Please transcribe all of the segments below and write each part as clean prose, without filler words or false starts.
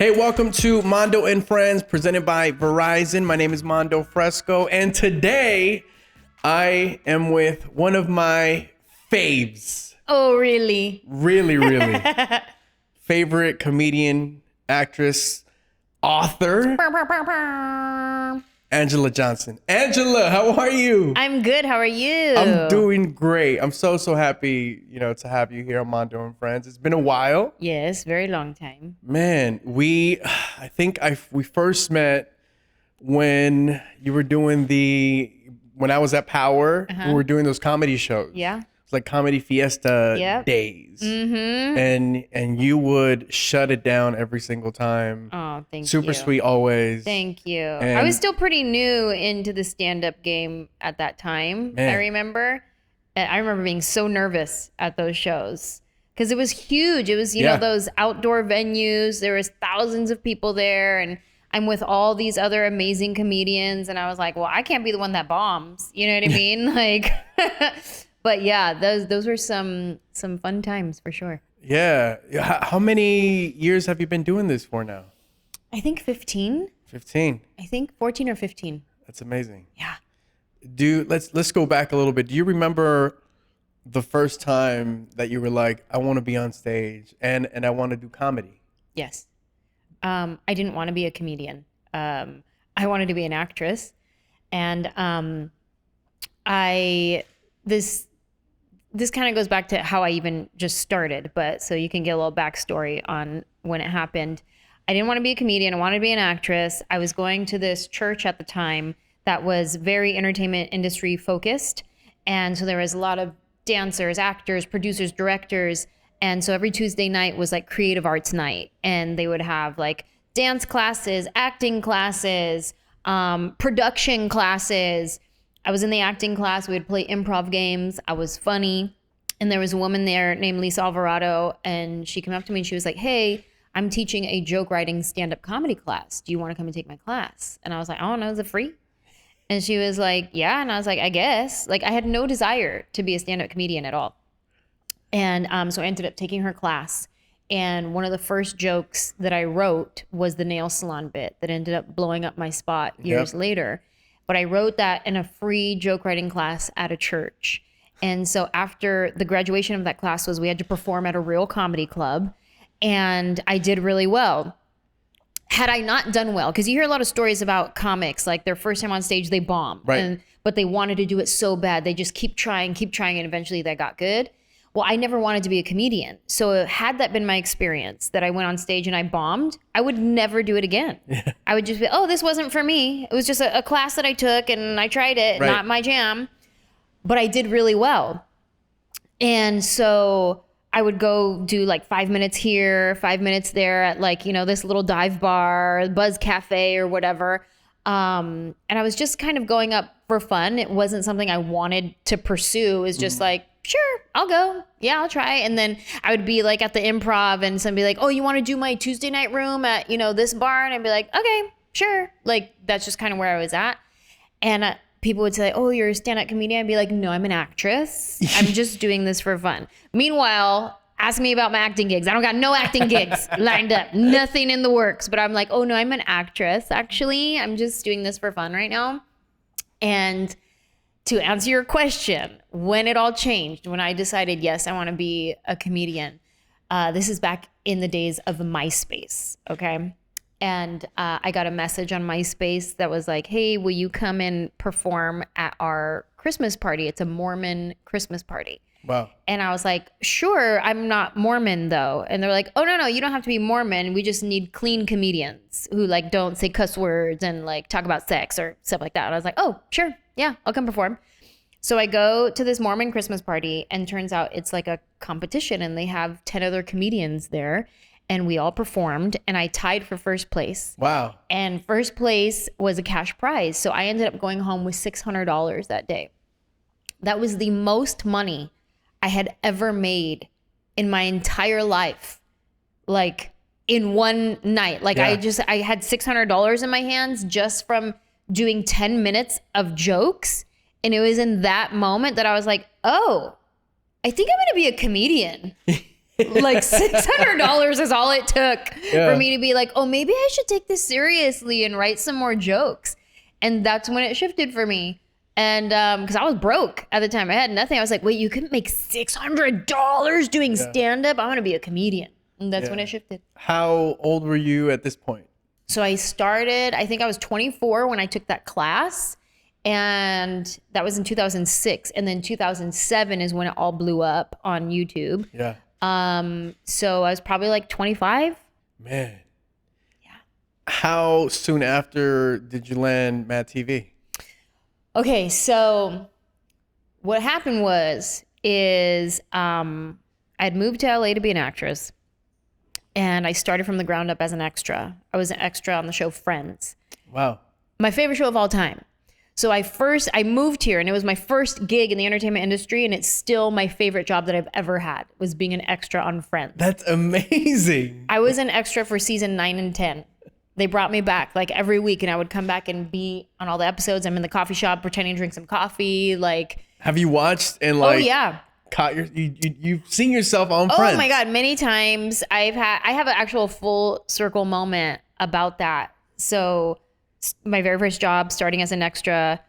Hey, welcome to Mando and Friends, presented by Verizon. My name is Mando Fresco, and today I am with one of my faves. Oh, really? Really. Favorite comedian, actress, author, Anjelah Johnson. Anjelah, how are you? I'm good. How are you? I'm doing great. I'm so happy, to have you here on Mando and Friends. It's been a while. Yes, very long time. Man, we first met when you were doing when I was at Power, we were doing those comedy shows. Yeah. It's like Comedy Fiesta days. Mm-hmm. And you would shut it down every single time. Oh, thank you. Super sweet always. Thank you. And I was still pretty new into the stand-up game at that time. Man. I remember being so nervous at those shows because it was huge. It was, you know, those outdoor venues. There was thousands of people there, and I'm with all these other amazing comedians, and I was like, well, I can't be the one that bombs. You know what I mean? Like, but yeah, those were some fun times for sure. Yeah. How many years have you been doing this for now? I think 15. 15. I think 14 or 15. That's amazing. Yeah. Let's go back a little bit. Do you remember the first time that you were like, I want to be on stage and I want to do comedy? Yes. I didn't want to be a comedian. I wanted to be an actress. And this kind of goes back to how I even just started, but so you can get a little backstory on when it happened. I didn't want to be a comedian. I wanted to be an actress. I was going to this church at the time that was very entertainment industry focused. And so there was a lot of dancers, actors, producers, directors. And so every Tuesday night was like creative arts night. And they would have like dance classes, acting classes, production classes. I was in the acting class. We would play improv games. I was funny. And there was a woman there named Lisa Alvarado. And she came up to me and she was like, hey, I'm teaching a joke writing stand-up comedy class. Do you want to come and take my class? And I was like, oh no, is it free? And she was like, yeah. And I was like, I guess. Like, I had no desire to be a stand-up comedian at all. And so I ended up taking her class. And one of the first jokes that I wrote was the nail salon bit that ended up blowing up my spot years later. But I wrote that in a free joke writing class at a church. And so after the graduation of that class we had to perform at a real comedy club. And I did really well. Had I not done well, because you hear a lot of stories about comics, like their first time on stage, they bomb. Right. But they wanted to do it so bad. They just keep trying, and eventually they got good. Well, I never wanted to be a comedian. So had that been my experience, that I went on stage and I bombed, I would never do it again. Yeah. I would just be, oh, this wasn't for me. It was just a class that I took and I tried it, not my jam. But I did really well. And so I would go do like 5 minutes here, 5 minutes there at like, this little dive bar, Buzz Cafe or whatever. And I was just kind of going up for fun. It wasn't something I wanted to pursue. It was just like, sure, I'll go. Yeah, I'll try. And then I would be like at the improv and somebody like, oh, you want to do my Tuesday night room at, this bar? And I'd be like, okay, sure. Like, that's just kind of where I was at. And people would say, oh, you're a stand-up comedian. I'd be like, no, I'm an actress. I'm just doing this for fun. Meanwhile, ask me about my acting gigs. I don't got no acting gigs lined up. Nothing in the works. But I'm like, oh, no, I'm an actress, actually. I'm just doing this for fun right now. And to answer your question, when it all changed, when I decided, yes, I want to be a comedian, this is back in the days of MySpace, okay? And I got a message on MySpace that was like, hey, will you come and perform at our Christmas party? It's a Mormon Christmas party. Wow. And I was like, sure, I'm not Mormon though. And they're like, oh, no, you don't have to be Mormon. We just need clean comedians who like don't say cuss words and like talk about sex or stuff like that. And I was like, oh, sure. Yeah, I'll come perform. So I go to this Mormon Christmas party and turns out it's like a competition and they have 10 other comedians there and we all performed and I tied for first place. Wow. And first place was a cash prize. So I ended up going home with $600 that day. That was the most money I had ever made in my entire life, like in one night. Like I had $600 in my hands just from doing 10 minutes of jokes. And it was in that moment that I was like, oh, I think I'm going to be a comedian. Like $600 is all it took for me to be like, oh, maybe I should take this seriously and write some more jokes. And that's when it shifted for me. And because I was broke at the time, I had nothing. I was like, wait, you can make $600 doing stand-up? I want to be a comedian. And that's when it shifted. How old were you at this point? So I started, I think I was 24 when I took that class. And that was in 2006. And then 2007 is when it all blew up on YouTube. Yeah. So I was probably like 25. Man. Yeah. How soon after did you land Mad TV? Okay, so what happened is I'd moved to LA to be an actress, and I started from the ground up as an extra. I was an extra on the show Friends. Wow. My favorite show of all time. So I moved here, and it was my first gig in the entertainment industry, and it's still my favorite job that I've ever had, was being an extra on Friends. That's amazing. I was an extra for season 9 and 10. They brought me back like every week, and I would come back and be on all the episodes. I'm in the coffee shop pretending to drink some coffee. Like, have you watched and like? Oh yeah. Caught you've seen yourself on Friends? Oh my God, many times. I have an actual full circle moment about that. So my very first job, starting as an extra,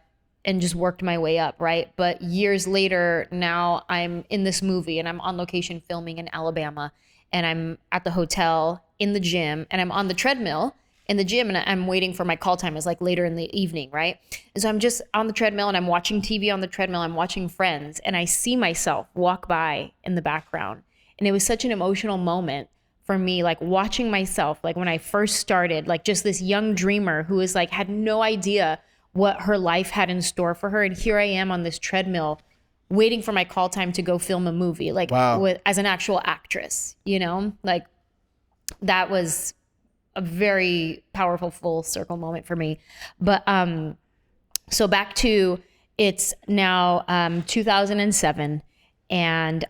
and just worked my way up, right? But years later, now I'm in this movie, and I'm on location filming in Alabama, and I'm at the hotel in the gym, and I'm on the treadmill in the gym, and I'm waiting for my call time. Is like later in the evening, right? And so I'm just on the treadmill, and I'm watching TV on the treadmill. I'm watching Friends, and I see myself walk by in the background. And it was such an emotional moment for me, like watching myself, like when I first started, like just this young dreamer who was like, had no idea what her life had in store for her. And here I am on this treadmill waiting for my call time to go film a movie, like as an actual actress, you know, like that was a very powerful full circle moment for me. But so back to, it's now 2007, and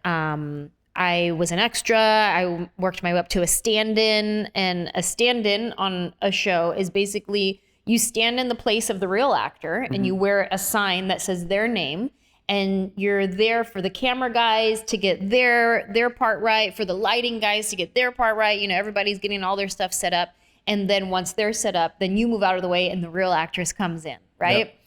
I was an extra. I worked my way up to a stand-in, and a stand-in on a show is basically you stand in the place of the real actor, and you wear a sign that says their name, and you're there for the camera guys to get their part right, for the lighting guys to get their part right. You know, everybody's getting all their stuff set up. And then once they're set up, then you move out of the way and the real actress comes in, right? Yep.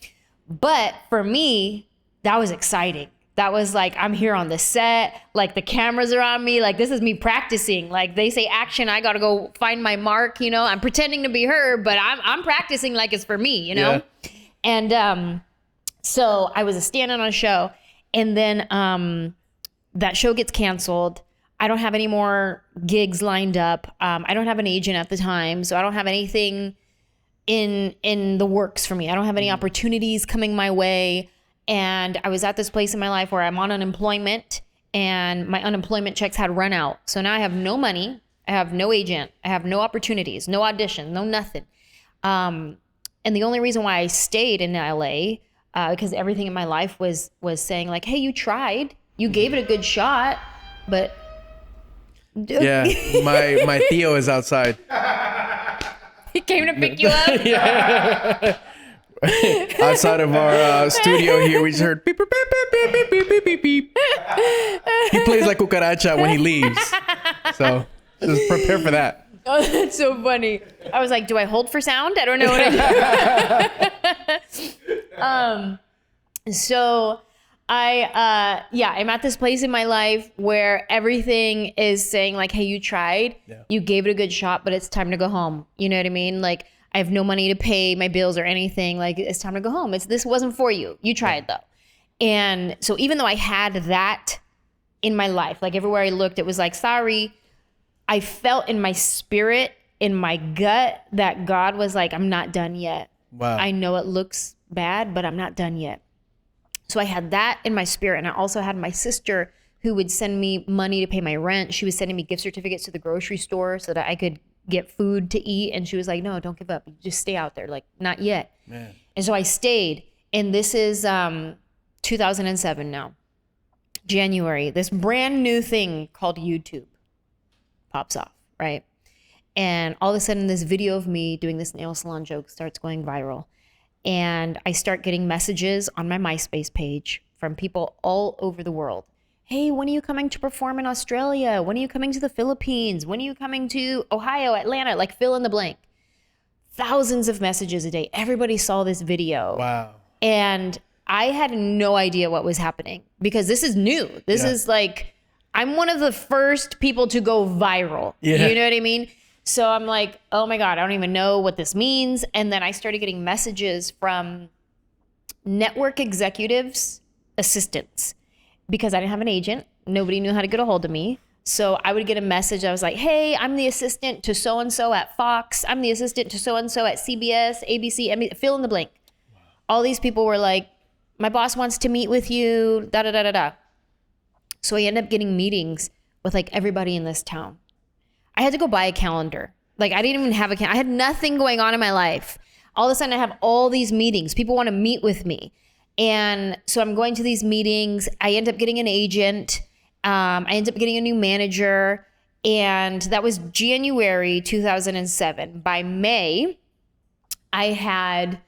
But for me, that was exciting. That was like, I'm here on the set, like the cameras are on me, like this is me practicing. Like they say action, I gotta go find my mark, you know? I'm pretending to be her, but I'm practicing like it's for me, you know? Yeah. And so I was a stand-in on a show, and then that show gets canceled. I don't have any more gigs lined up. I don't have an agent at the time, so I don't have anything in the works for me. I don't have any opportunities coming my way. And I was at this place in my life where I'm on unemployment, and my unemployment checks had run out. So now I have no money. I have no agent. I have no opportunities, no audition, no nothing. And the only reason why I stayed in LA, because everything in my life was saying like, hey, you tried, you gave it a good shot, but yeah, my Theo is outside. He came to pick you up? Yeah. Outside of our studio here, we just heard beep, beep, beep, beep, beep, beep, beep, beep, beep. He plays like cucaracha when he leaves. So just prepare for that. Oh, that's so funny. I was like, do I hold for sound? I don't know what I do. So I'm at this place in my life where everything is saying like, hey, you tried, you gave it a good shot, but it's time to go home. You know what I mean? Like, I have no money to pay my bills or anything. Like, it's time to go home. This wasn't for you. You tried though. And so even though I had that in my life, like everywhere I looked, it was like, sorry, I felt in my spirit, in my gut, that God was like, I'm not done yet. Wow. I know it looks bad, but I'm not done yet. So I had that in my spirit. And I also had my sister who would send me money to pay my rent. She was sending me gift certificates to the grocery store so that I could get food to eat. And she was like, no, don't give up. Just stay out there. Like, not yet. Man. And so I stayed. And this is 2007 now. January. This brand new thing called YouTube pops off, right? And all of a sudden this video of me doing this nail salon joke starts going viral. And I start getting messages on my MySpace page from people all over the world. hey, when are you coming to perform in Australia? When are you coming to the Philippines? When are you coming to Ohio, Atlanta? Like fill in the blank. Thousands of messages a day. Everybody saw this video. Wow. And I had no idea what was happening because this is new. This is like, I'm one of the first people to go viral. Yeah. You know what I mean? So I'm like, oh my God, I don't even know what this means. And then I started getting messages from network executives, assistants, because I didn't have an agent. Nobody knew how to get a hold of me. So I would get a message. I was like, hey, I'm the assistant to so-and-so at Fox. I'm the assistant to so-and-so at CBS, ABC, NBC, fill in the blank. Wow. All these people were like, my boss wants to meet with you, da, da, da, da, da. So I ended up getting meetings with like everybody in this town. I had to go buy a calendar. Like I didn't even have a calendar. I had nothing going on in my life. All of a sudden I have all these meetings. People want to meet with me. And so I'm going to these meetings. I end up getting an agent. I end up getting a new manager. And that was January 2007. By May, I had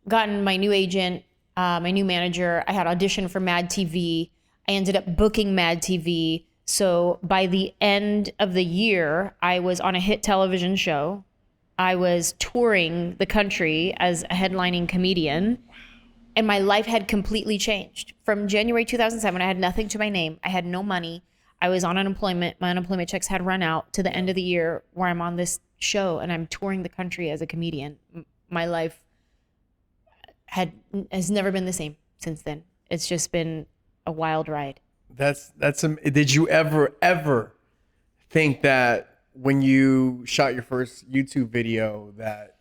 gotten my new agent, my new manager. I had auditioned for Mad TV. I ended up booking Mad TV. So by the end of the year, I was on a hit television show. I was touring the country as a headlining comedian. And my life had completely changed. From January 2007, I had nothing to my name. I had no money. I was on unemployment. My unemployment checks had run out to the end of the year where I'm on this show and I'm touring the country as a comedian. My life has never been the same since then. It's just been a wild ride. Did you ever think that when you shot your first YouTube video that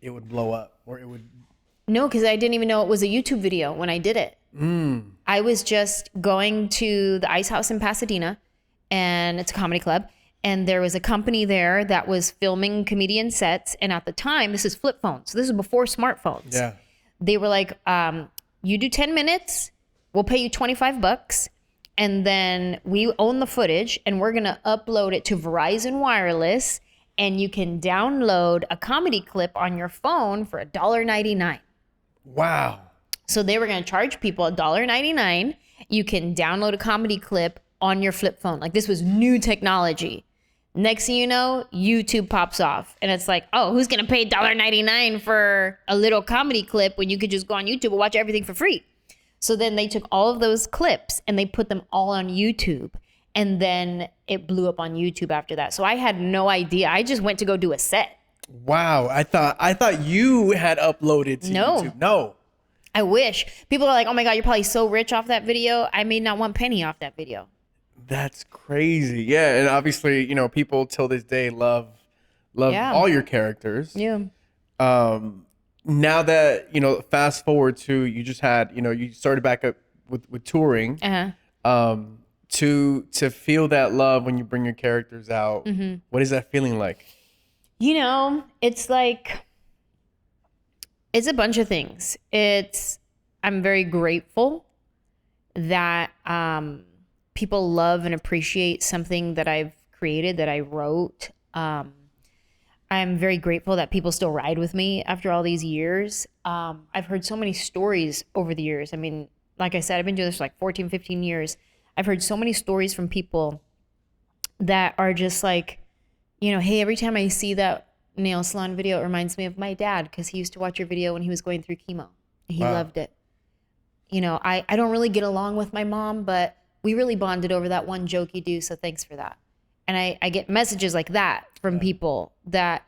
it would blow up or it would? No, because I didn't even know it was a YouTube video when I did it. I was just going to the Ice House in Pasadena, and it's a comedy club. And there was a company there that was filming comedian sets. And at the time, this is flip phones. So this is before smartphones. Yeah. They were like, you do 10 minutes, we'll pay you $25. And then we own the footage and we're going to upload it to Verizon Wireless. And you can download a comedy clip on your phone for $1.99. Wow. So they were going to charge people $1.99. You can download a comedy clip on your flip phone. Like this was new technology. Next thing you know, YouTube pops off. And it's like, oh, who's going to pay $1.99 for a little comedy clip when you could just go on YouTube and watch everything for free? So then they took all of those clips and they put them all on YouTube. And then it blew up on YouTube after that. So I had no idea. I just went to go do a set. Wow. I thought you had uploaded to YouTube. No. I wish. People are like, oh my God, you're probably so rich off that video. I made not one penny off that video. That's crazy. Yeah. And obviously, you know, people till this day love all your characters. Yeah. Now that, you know, fast forward to, you just had, you know, you started back up with touring. To feel that love when you bring your characters out, what is that feeling like? You know, it's like, it's a bunch of things. I'm very grateful that people love and appreciate something that I've created, that I wrote. I'm very grateful that people still ride with me after all these years. I've heard so many stories over the years. I mean, like I said, I've been doing this for like 14, 15 years. I've heard so many stories from people that are just like, you know, hey, every time I see that nail salon video, it reminds me of my dad because he used to watch your video when he was going through chemo. He loved it. You know, I don't really get along with my mom, but we really bonded over that one joke you do, so thanks for that. And I get messages like that from people that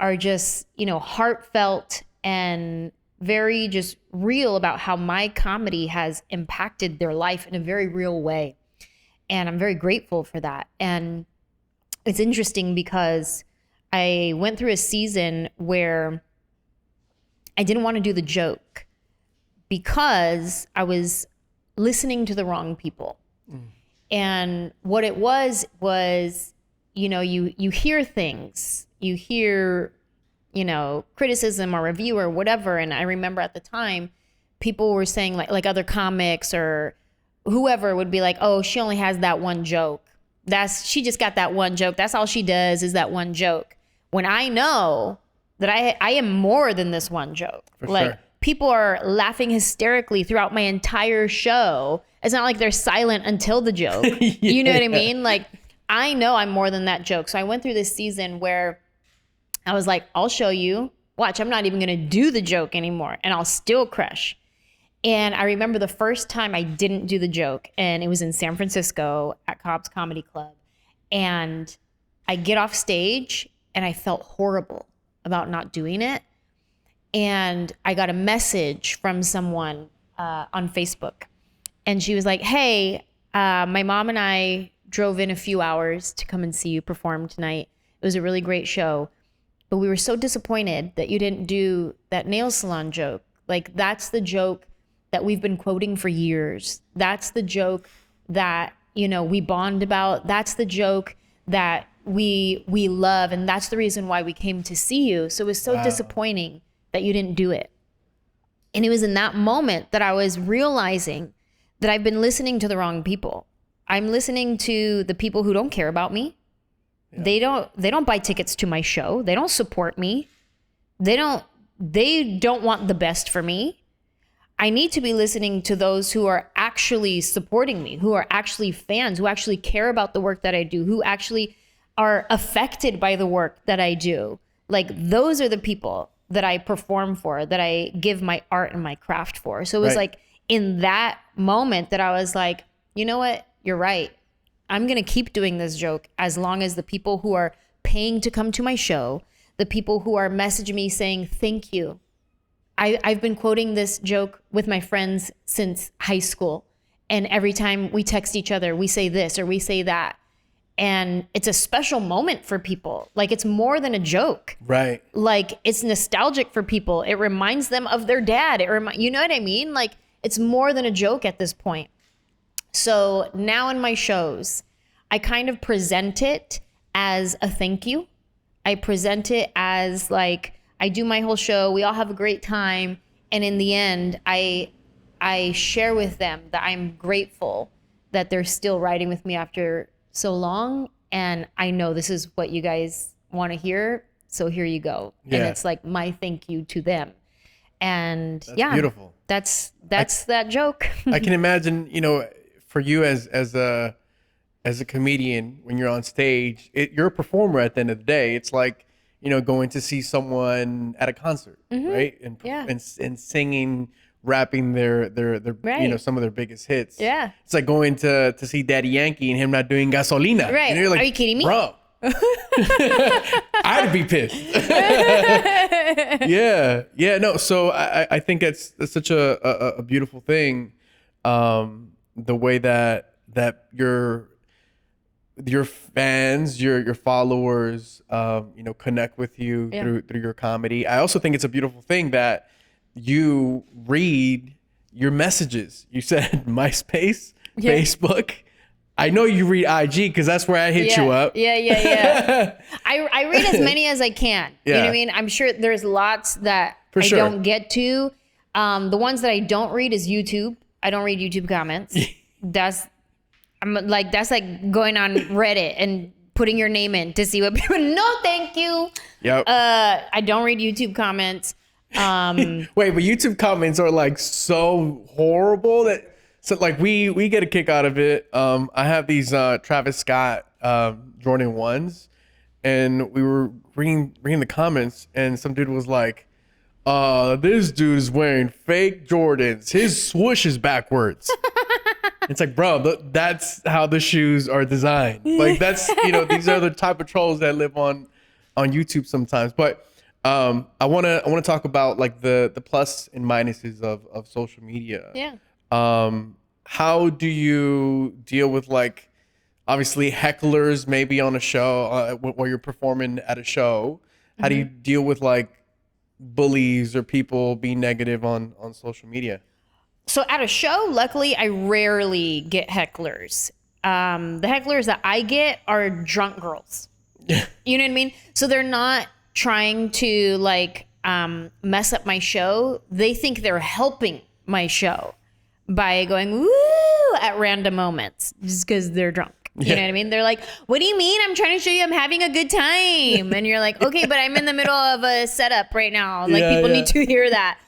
are just, you know, heartfelt and very just real about how my comedy has impacted their life in a very real way. And I'm very grateful for that. And it's interesting because I went through a season where I didn't want to do the joke because I was listening to the wrong people. And what it was, you know, you hear things, you hear, you know, criticism or review or whatever. And I remember at the time, people were saying like other comics or whoever would be like, oh, she only has that one joke. She just got that one joke. That's all she does is that one joke. When I know that I am more than this one joke. For like sure. people are laughing hysterically throughout my entire show. It's not like they're silent until the joke. You know what I mean? Like, I know I'm more than that joke. So I went through this season where I was like, I'll show you. Watch, I'm not even going to do the joke anymore, and I'll still crush. And I remember the first time I didn't do the joke, and it was in San Francisco at Cobb's Comedy Club. And I get off stage, and I felt horrible about not doing it. And I got a message from someone on Facebook. And she was like, hey, my mom and I drove in a few hours to come and see you perform tonight. It was a really great show. But we were so disappointed that you didn't do that nail salon joke. Like, that's the joke that we've been quoting for years. That's the joke that, you know, we bond about. That's the joke that we love. And that's the reason why we came to see you. So it was so disappointing that you didn't do it. And it was in that moment that I was realizing that I've been listening to the wrong people. I'm listening to the people who don't care about me. Yeah. They don't buy tickets to my show. They don't support me. They don't want the best for me. I need to be listening to those who are actually supporting me, who are actually fans, who actually care about the work that I do, who actually are affected by the work that I do. Like, those are the people that I perform for, that I give my art and my craft for. So it was like in that moment that I was like, you know what? You're right. I'm going to keep doing this joke as long as the people who are paying to come to my show, the people who are messaging me saying, thank you. I've been quoting this joke with my friends since high school. And every time we text each other, we say this or we say that. And it's a special moment for people. Like, it's more than a joke. Right. Like, it's nostalgic for people. It reminds them of their dad. You know what I mean? Like, it's more than a joke at this point. So now in my shows, I kind of present it as a thank you. I present it as like, I do my whole show. We all have a great time. And in the end, I share with them that I'm grateful that they're still riding with me after so long. And I know this is what you guys want to hear. So here you go. Yeah. And it's like my thank you to them. And that's beautiful. That's that joke. I can imagine, you know, for you as a comedian, when you're on stage, you're a performer at the end of the day. It's like, you know, going to see someone at a concert, right? And singing, rapping their you know, some of their biggest hits. Yeah. It's like going to see Daddy Yankee and him not doing Gasolina. Right. And you're like, are you kidding me? Bro. I'd be pissed. Yeah. No. So I think that's such a beautiful thing. The way that your fans, your followers, you know, connect with you through your comedy. I also think it's a beautiful thing that you read your messages. You said MySpace, Facebook. I know you read IG because that's where I hit you up. Yeah. I read as many as I can. You know what I mean? I'm sure there's lots that don't get to. The ones that I don't read is YouTube. I don't read YouTube comments. That's like going on Reddit and putting your name in to see what people. No, thank you. Yep. I don't read YouTube comments. Wait, but YouTube comments are like so horrible that. So like we get a kick out of it. I have these Travis Scott Jordan 1s, and we were reading the comments, and some dude was like, this dude is wearing fake Jordans. His swoosh is backwards. It's like, bro, that's how the shoes are designed. Like, that's, you know, these are the type of trolls that live on YouTube sometimes. But I wanna talk about like the plus and minuses of social media. Yeah. How do you deal with, like, obviously hecklers maybe on a show while you're performing at a show? How do you deal with like bullies or people being negative on social media? So at a show, luckily, I rarely get hecklers. The hecklers that I get are drunk girls. You know what I mean? So they're not trying to like mess up my show. They think they're helping my show by going woo at random moments just because they're drunk. You know what I mean? They're like, what do you mean? I'm trying to show you I'm having a good time. And you're like, okay, but I'm in the middle of a setup right now. Like, people need to hear that.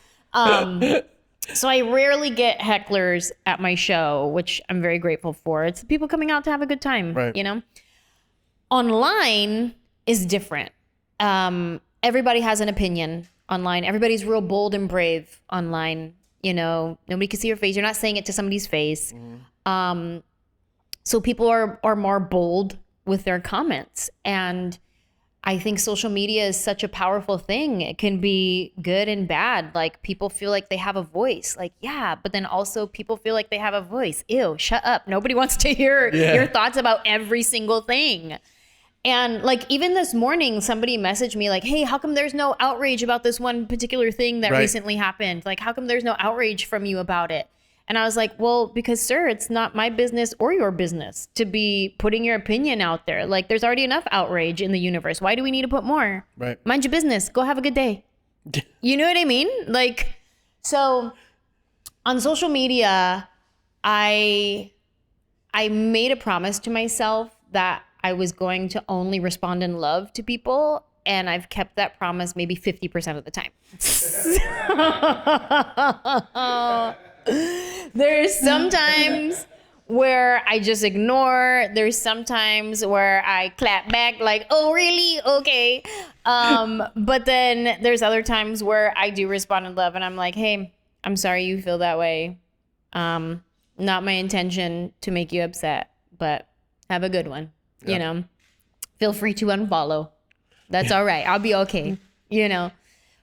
So I rarely get hecklers at my show, which I'm very grateful for. It's people coming out to have a good time, Right. you know? Online is different. Everybody has an opinion online. Everybody's real bold and brave online. You know, nobody can see your face. You're not saying it to somebody's face. So people are more bold with their comments. And I think social media is such a powerful thing. It can be good and bad. Like people feel like they have a voice. Like, yeah, but then also people feel like they have a voice. Ew, shut up. Nobody wants to hear your thoughts about every single thing. And like even this morning, somebody messaged me like, hey, how come there's no outrage about this one particular thing that recently happened? Like, how come there's no outrage from you about it? And I was like, well, because sir, it's not my business or your business to be putting your opinion out there. Like there's already enough outrage in the universe. Why do we need to put more? Right. Mind your business. Go have a good day. You know what I mean? Like, so on social media, I made a promise to myself that I was going to only respond in love to people. And I've kept that promise maybe 50% of the time. There's sometimes where I just ignore. There's sometimes where I clap back like, oh, really? Okay. But then there's other times where I do respond in love and I'm like, hey, I'm sorry you feel that way. Not my intention to make you upset, but have a good one. Yeah. You know, feel free to unfollow. That's all right. I'll be okay. You know,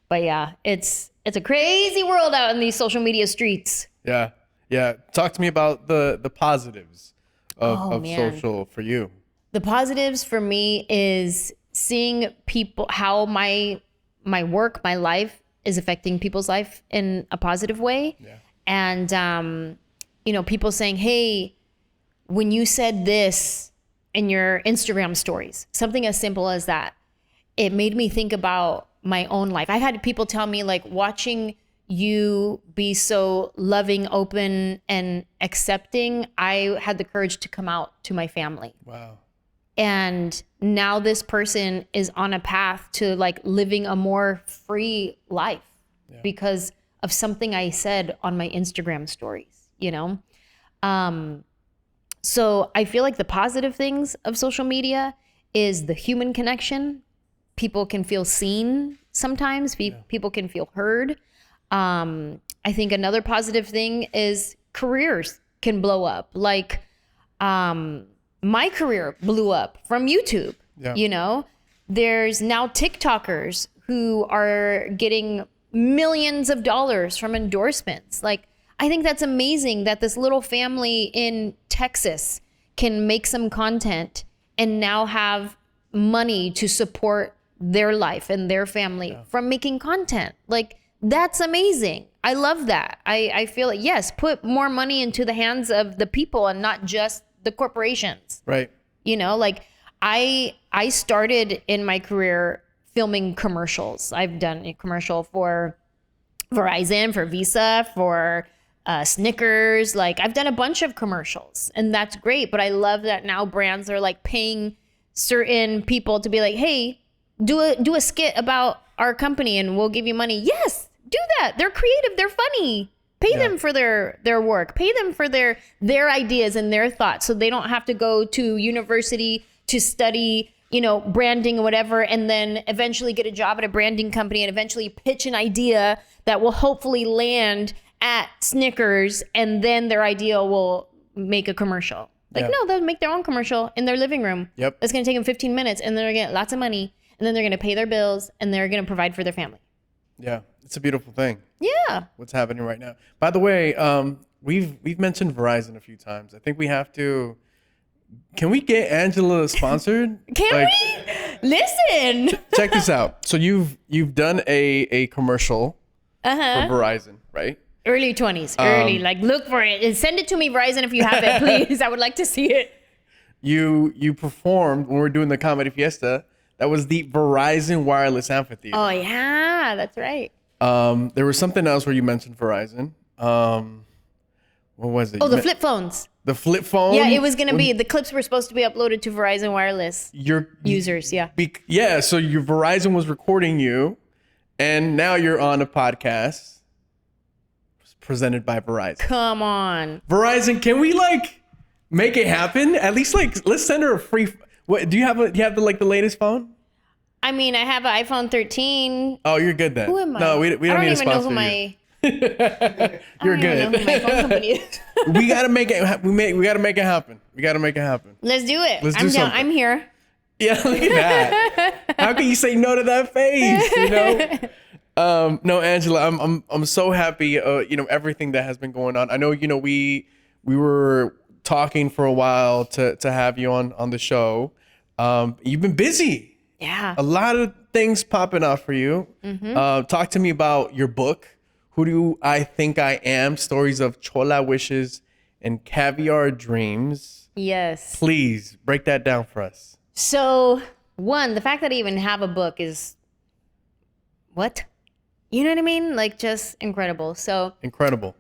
but yeah, it's a crazy world out in these social media streets. Yeah. Yeah. Talk to me about the positives of social for you. The positives for me is seeing people, how my work, my life is affecting people's life in a positive way. Yeah. And, you know, people saying, hey, when you said this in your Instagram stories, something as simple as that, it made me think about my own life. I've had people tell me like watching you be so loving, open, and accepting, I had the courage to come out to my family. Wow. And now this person is on a path to like living a more free life because of something I said on my Instagram stories, you know? So I feel like the positive things of social media is the human connection. People can feel seen sometimes. People can feel heard. I think another positive thing is careers can blow up. Like my career blew up from YouTube. Yeah. You know, there's now TikTokers who are getting millions of dollars from endorsements. Like, I think that's amazing that this little family in Texas can make some content and now have money to support their life and their family from making content. Like, that's amazing. I love that. I feel like, yes, put more money into the hands of the people and not just the corporations. Right. You know, like I started in my career filming commercials. I've done a commercial for Verizon, for Visa, for Snickers. Like, I've done a bunch of commercials and that's great. But I love that now brands are like paying certain people to be like, hey, do a skit about our company and we'll give you money. Yes, do that. They're creative. They're funny. Pay them for their work. Pay them for their ideas and their thoughts so they don't have to go to university to study, you know, branding or whatever, and then eventually get a job at a branding company and eventually pitch an idea that will hopefully land at Snickers, and then their idea will make a commercial. Like, no, they'll make their own commercial in their living room. Yep. It's going to take them 15 minutes and they're going to get lots of money and then they're going to pay their bills and they're going to provide for their family. Yeah. It's a beautiful thing. Yeah. What's happening right now. By the way, we've mentioned Verizon a few times. I think we have to. Can we get Anjelah sponsored? Can we? Listen. Check this out. So you've done a commercial for Verizon, right? Early 20s. Early. Like, look for it. And send it to me, Verizon, if you have it, please. I would like to see it. You performed when we were doing the Comedy Fiesta. That was the Verizon Wireless Amphitheater. Oh, yeah. That's right. There was something else where you mentioned Verizon. What was it? Oh, the flip phones. The flip phone? Yeah, it was going to be, the clips were supposed to be uploaded to Verizon Wireless users, yeah. So your Verizon was recording you, and now you're on a podcast. presented by Verizon. Come on. Verizon, can we like make it happen? At least like let's send her a free. What do you have? Do you have the latest phone? I mean, I have an iPhone 13. Oh, you're good then. Who am I? No, we don't need to sponsor you. I You're don't good. even know who my phone company is. We gotta make it. We gotta make it happen. We gotta make it happen. Let's do it. Let's do I'm down. something. I'm here. Yeah, look at that. How can you say no to that face? You know. No, Anjelah, I'm so happy. You know, everything that has been going on. I know. You know, we were talking for a while to have you on the show. You've been busy. Yeah. A lot of things popping up for you. Talk to me about your book. Who do I think I am? Stories of Chola wishes and caviar dreams. Yes. Please break that down for us. So, one, the fact that I even have a book is what? You know what I mean? Like, just incredible. So, Incredible.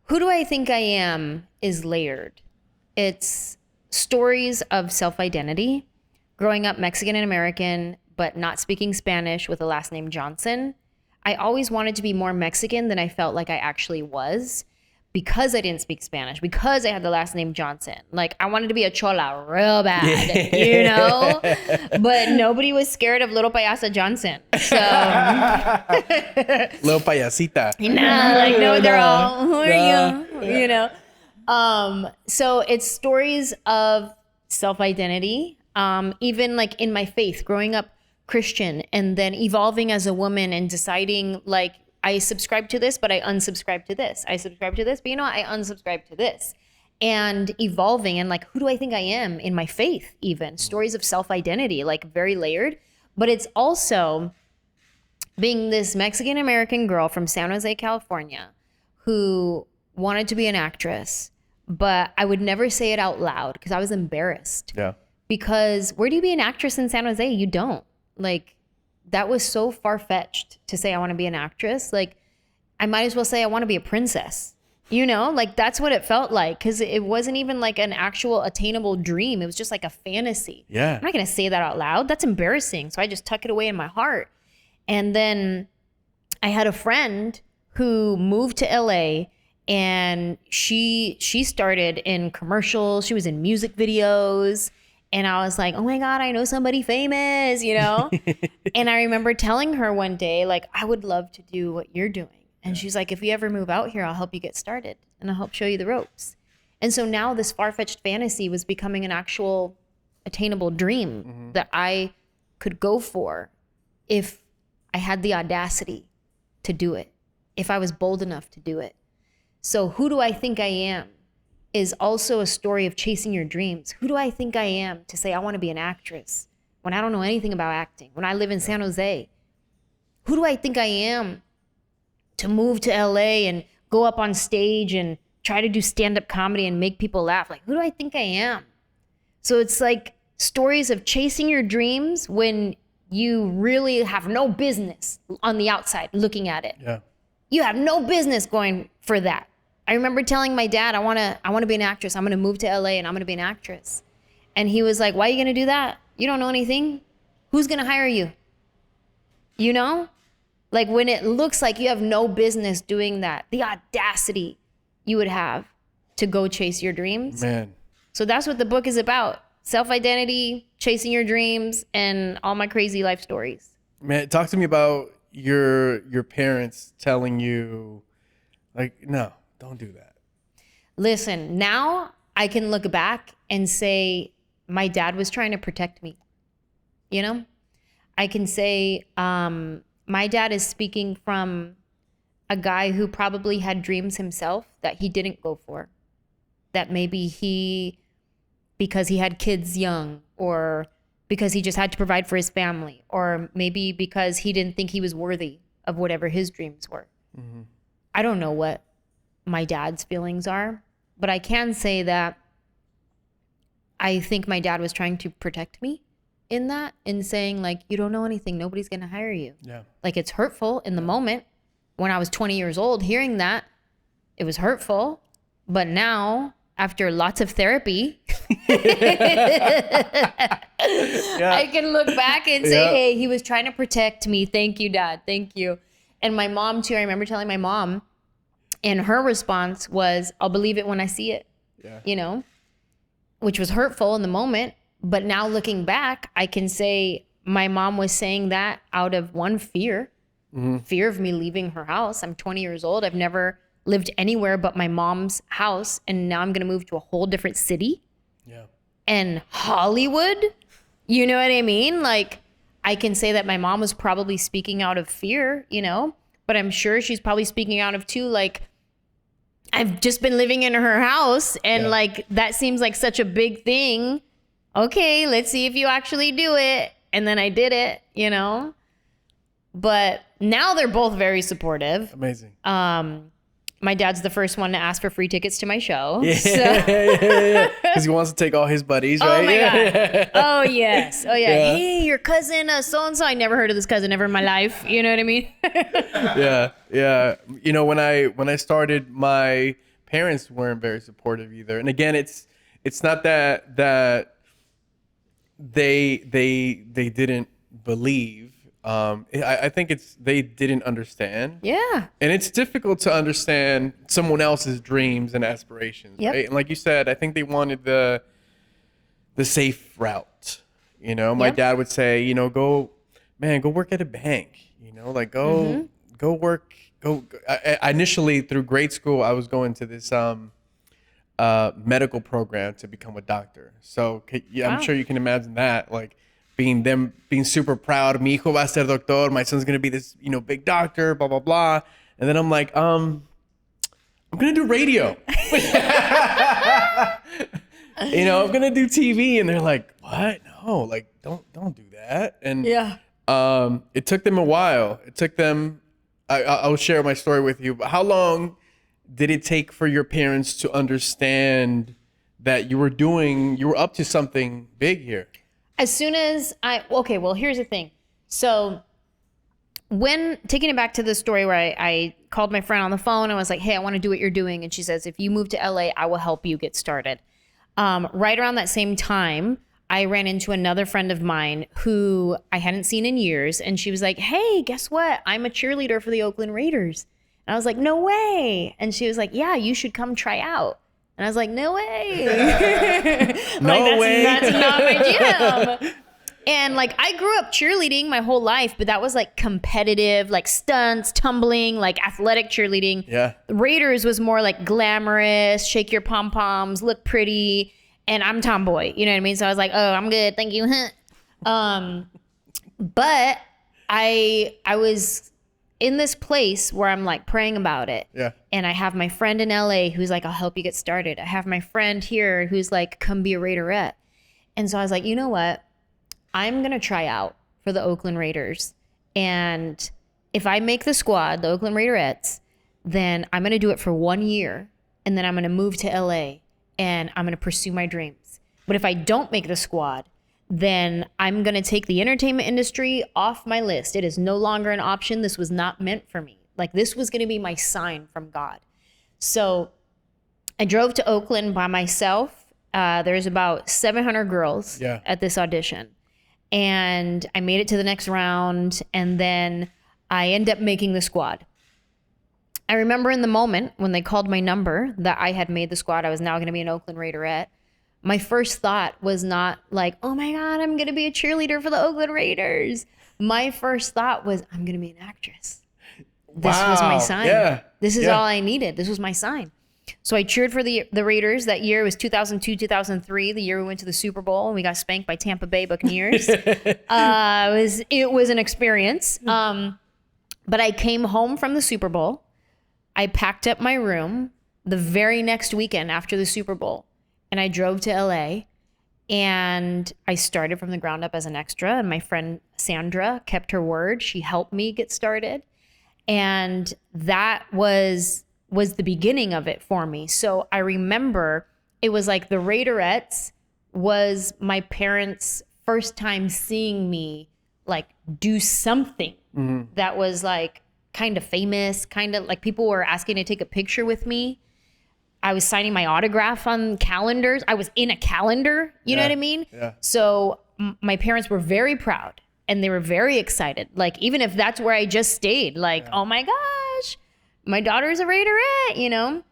who do I think I am is layered. It's stories of self-identity, growing up Mexican and American, but not speaking Spanish with a last name Johnson. I always wanted to be more Mexican than I felt like I actually was because I didn't speak Spanish, because I had the last name Johnson. Like, I wanted to be a chola real bad, you know? But nobody was scared of little payasa Johnson. So, Little payasita. nah, like, no, they're all, who are you? You know? So it's stories of self-identity, even like in my faith, growing up Christian and then evolving as a woman and deciding like I subscribe to this, but I unsubscribe to this. I subscribe to this, but you know what? I unsubscribe to this. And evolving and like, who do I think I am in my faith even? Stories of self-identity, like very layered. But it's also being this Mexican-American girl from San Jose, California, who wanted to be an actress, but I would never say it out loud because I was embarrassed. Yeah. Because where do you be an actress in San Jose? You don't. Like, that was so far-fetched to say I want to be an actress. Like, I might as well say I want to be a princess. You know, like that's what it felt like because it wasn't even like an actual attainable dream. It was just like a fantasy. Yeah. I'm not going to say that out loud. That's embarrassing. So I just tuck it away in my heart. And then I had a friend who moved to LA and she started in commercials. She was in music videos. And I was like, oh my God, I know somebody famous, you know? And I remember telling her one day, like, I would love to do what you're doing. And she's like, if you ever move out here, I'll help you get started and I'll help show you the ropes. And so now this far-fetched fantasy was becoming an actual attainable dream that I could go for if I had the audacity to do it, if I was bold enough to do it. So who do I think I am is also a story of chasing your dreams. Who do I think I am to say I want to be an actress when I don't know anything about acting, when I live in San Jose? Who do I think I am to move to LA and go up on stage and try to do stand-up comedy and make people laugh? Like, who do I think I am? So it's like stories of chasing your dreams when you really have no business on the outside looking at it. Yeah. You have no business going for that. I remember telling my dad, I want to be an actress. I'm going to move to LA and I'm going to be an actress. And he was like, why are you going to do that? You don't know anything. Who's going to hire you? You know? Like when it looks like you have no business doing that, the audacity you would have to go chase your dreams. Man. So that's what the book is about. Self-identity, chasing your dreams, and all my crazy life stories. Man, talk to me about your parents telling you, like, no, don't do that. Listen, now I can look back and say my dad was trying to protect me. You know? I can say my dad is speaking from a guy who probably had dreams himself that he didn't go for. That maybe because he had kids young, or because he just had to provide for his family, or maybe because he didn't think he was worthy of whatever his dreams were. Mm-hmm. I don't know what my dad's feelings are, but I can say that I think my dad was trying to protect me in that, in saying like, you don't know anything, nobody's gonna hire you. Yeah. Like, it's hurtful in the moment. When I was 20 years old hearing that, it was hurtful. But now, after lots of therapy, I can look back and say, hey, he was trying to protect me. Thank you, Dad. Thank you. And my mom too, I remember telling my mom, And her response was, I'll believe it when I see it, you know, which was hurtful in the moment. But now looking back, I can say my mom was saying that out of one fear, fear of me leaving her house. I'm 20 years old. I've never lived anywhere but my mom's house. And now I'm going to move to a whole different city. Yeah. And Hollywood, you know what I mean? Like, I can say that my mom was probably speaking out of fear, you know, but I'm sure she's probably speaking out of too, like, I've just been living in her house and like, that seems like such a big thing. Okay, let's see if you actually do it. And then I did it, you know, but now they're both very supportive. Amazing. My dad's the first one to ask for free tickets to my show. Yeah. Because he wants to take all his buddies, right? Oh my God. Oh yes. Oh yeah. Hey, your cousin, so-and-so. I never heard of this cousin ever in my life. You know what I mean? Yeah. You know, when I started, my parents weren't very supportive either. And again, it's not that they didn't believe. I think they didn't understand. Yeah. And it's difficult to understand someone else's dreams and aspirations, right? And like you said, I think they wanted the safe route. You know, my dad would say, you know, go work at a bank. You know, like go work. I initially through grade school, I was going to this medical program to become a doctor. So I'm sure you can imagine that, like, being super proud. Mi hijo va a ser doctor. My son's gonna be this, you know, big doctor. Blah blah blah. And then I'm like, I'm gonna do radio. You know, I'm gonna do TV. And they're like, what? No, like don't do that. And it took them a while. It took them. I'll share my story with you. But how long did it take for your parents to understand that you were up to something big here? As soon as well, here's the thing. So when taking it back to the story where I called my friend on the phone and was like, hey, I want to do what you're doing. And she says, if you move to LA, I will help you get started. Right around that same time, I ran into another friend of mine who I hadn't seen in years. And she was like, hey, guess what? I'm a cheerleader for the Oakland Raiders. And I was like, no way. And she was like, yeah, you should come try out. And I was like, no way. That's not my jam. And like, I grew up cheerleading my whole life, but that was like competitive, like stunts, tumbling, like athletic cheerleading. Yeah. The Raiders was more like glamorous, shake your pom-poms, look pretty. And I'm tomboy, you know what I mean? So I was like, oh, I'm good. Thank you. But I was in this place where I'm like praying about it. Yeah. And I have my friend in LA who's like, I'll help you get started. I have my friend here who's like, come be a Raiderette. And so I was like, you know what? I'm going to try out for the Oakland Raiders. And if I make the squad, the Oakland Raiderettes, then I'm going to do it for 1 year. And then I'm going to move to LA and I'm going to pursue my dreams. But if I don't make the squad, then I'm going to take the entertainment industry off my list. It is no longer an option. This was not meant for me. Like, this was going to be my sign from God. So I drove to Oakland by myself. There's about 700 girls at this audition. And I made it to the next round. And then I end up making the squad. I remember in the moment when they called my number that I had made the squad, I was now going to be an Oakland Raiderette. My first thought was not like, oh my God, I'm going to be a cheerleader for the Oakland Raiders. My first thought was, I'm going to be an actress. This was my sign. Yeah. This is all I needed. This was my sign. So I cheered for the Raiders that year. It was 2002, 2003, the year we went to the Super Bowl and we got spanked by Tampa Bay Buccaneers. It was an experience. But I came home from the Super Bowl. I packed up my room the very next weekend after the Super Bowl. And I drove to LA and I started from the ground up as an extra. And my friend Sandra kept her word. She helped me get started. And that was the beginning of it for me. So I remember it was like the Raiderettes was my parents' first time seeing me like do something that was like kind of famous, kind of like people were asking to take a picture with me. I was signing my autograph on calendars. I was in a calendar. You know what I mean? Yeah. So my parents were very proud and they were very excited. Like, even if that's where I just stayed, like, oh my gosh, my daughter's a Raiderette, you know?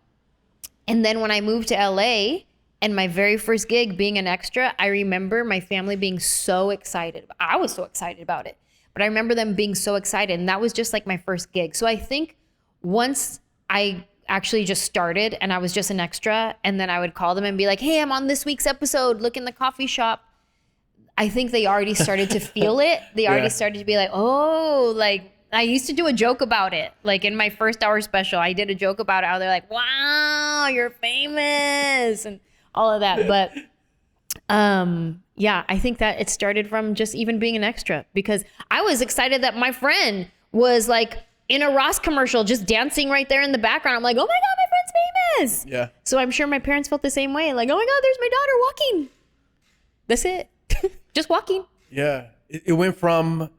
And then when I moved to LA and my very first gig being an extra, I remember my family being so excited. I was so excited about it, but I remember them being so excited. And that was just like my first gig. So I think once I actually just started and I was just an extra, and then I would call them and be like, hey, I'm on this week's episode. Look in the coffee shop. I think they already started to feel it. They already started to be like, oh, like I used to do a joke about it. Like in my first hour special, I did a joke about it. How they're like, wow, you're famous and all of that. But yeah, I think that it started from just even being an extra, because I was excited that my friend was like in a Ross commercial, just dancing right there in the background. I'm like, oh my God, my friend's famous. Yeah. So I'm sure my parents felt the same way. Like, oh my God, there's my daughter walking. That's it. Just walking. Yeah. It went from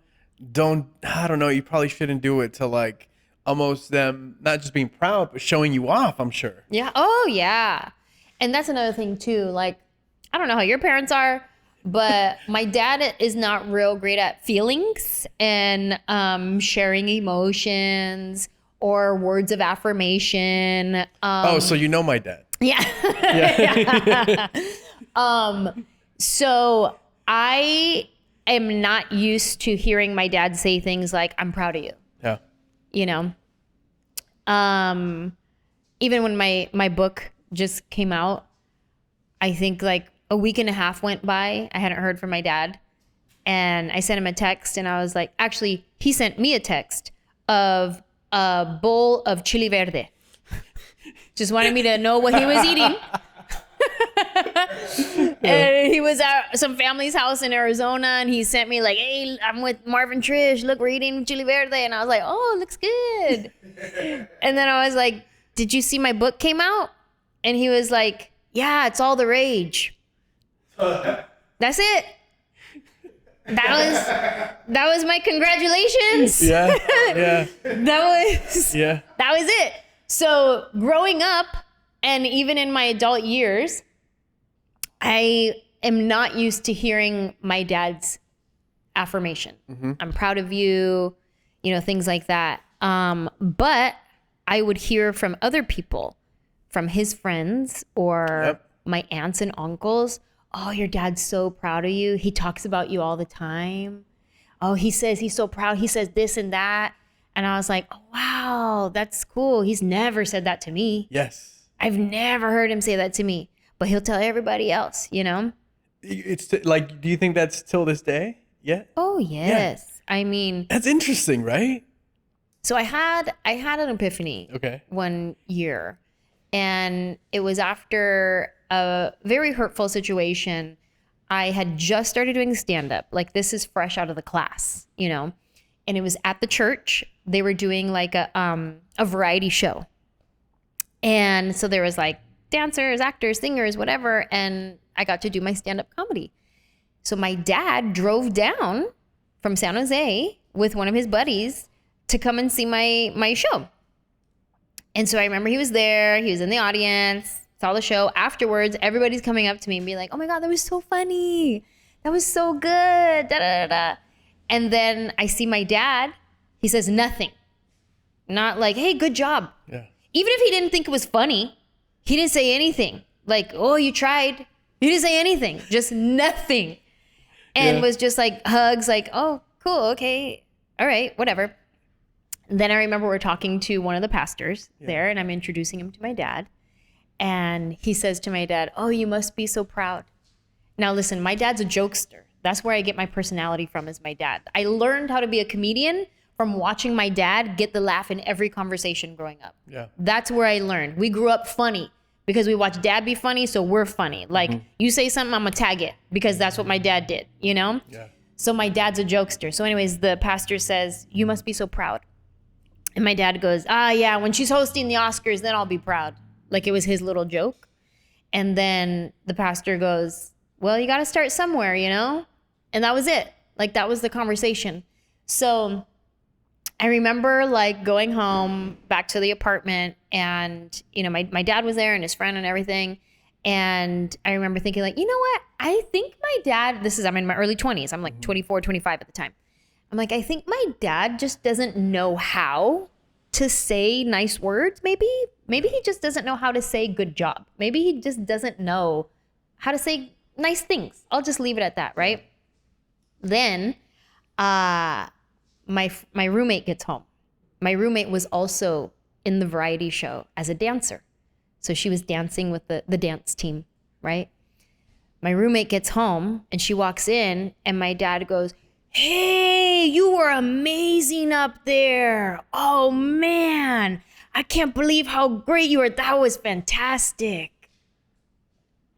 I don't know, you probably shouldn't do it, to like almost them not just being proud, but showing you off, I'm sure. Yeah. Oh yeah. And that's another thing too. Like, I don't know how your parents are, but my dad is not real great at feelings and sharing emotions or words of affirmation. So you know my dad. Yeah. Yeah. So I am not used to hearing my dad say things like, I'm proud of you. Yeah. You know? Even when my book just came out, I think like a week and a half went by. I hadn't heard from my dad. And I sent him a text and I was like, actually, he sent me a text of a bowl of chili verde. Just wanted me to know what he was eating. And he was at some family's house in Arizona and he sent me like, hey, I'm with Marvin Trish. Look, we're eating chili verde. And I was like, oh, it looks good. And then I was like, did you see my book came out? And he was like, yeah, it's all the rage. That's it. That was my congratulations. Yeah. Yeah. That was it. So growing up and even in my adult years, I am not used to hearing my dad's affirmation. Mm-hmm. I'm proud of you, you know, things like that. But I would hear from other people, from his friends or my aunts and uncles, oh, your dad's so proud of you. He talks about you all the time. Oh, he says he's so proud. He says this and that. And I was like, oh, wow, that's cool. He's never said that to me. Yes. I've never heard him say that to me, but he'll tell everybody else, you know? It's like, do you think that's till this day? Yeah. Oh, yes. Yeah. I mean, that's interesting, right? So I had an epiphany one year, and it was after a very hurtful situation. I had just started doing stand-up. Like, this is fresh out of the class, you know? And it was at the church. They were doing like a variety show. And so there was like dancers, actors, singers, whatever. And I got to do my stand-up comedy. So my dad drove down from San Jose with one of his buddies to come and see my show. And so I remember he was there. He was in the audience, saw the show. Afterwards, everybody's coming up to me and be like, oh my God, that was so funny. That was so good. Da, da, da, da. And then I see my dad. He says nothing. Not like, hey, good job. Yeah. Even if he didn't think it was funny, he didn't say anything. Like, oh, you tried. He didn't say anything. Just nothing. And was just like hugs, like, oh, cool, okay. All right, whatever. And then I remember we're talking to one of the pastors there, and I'm introducing him to my dad. And he says to my dad, oh, you must be so proud. Now, listen, my dad's a jokester. That's where I get my personality from, is my dad. I learned how to be a comedian from watching my dad get the laugh in every conversation growing up. Yeah. That's where I learned. We grew up funny because we watched dad be funny, so we're funny. Like, you say something, I'm gonna tag it because that's what my dad did, you know? Yeah. So my dad's a jokester. So anyways, the pastor says, you must be so proud. And my dad goes, yeah, when she's hosting the Oscars, then I'll be proud. Like, it was his little joke. And then the pastor goes, well, you gotta start somewhere, you know? And that was it. Like, that was the conversation. So I remember like going home back to the apartment, and, you know, my dad was there and his friend and everything. And I remember thinking like, you know what? I think my dad, I'm in my early 20s. I'm like 24, 25 at the time. I'm like, I think my dad just doesn't know how to say nice words, maybe he just doesn't know how to say good job. Maybe he just doesn't know how to say nice things. I'll just leave it at that, right? Then my roommate gets home. My roommate was also in the variety show as a dancer. So she was dancing with the dance team, right? My roommate gets home and she walks in and my dad goes, "Hey, you were amazing up there. Oh man, I can't believe how great you were. That was fantastic."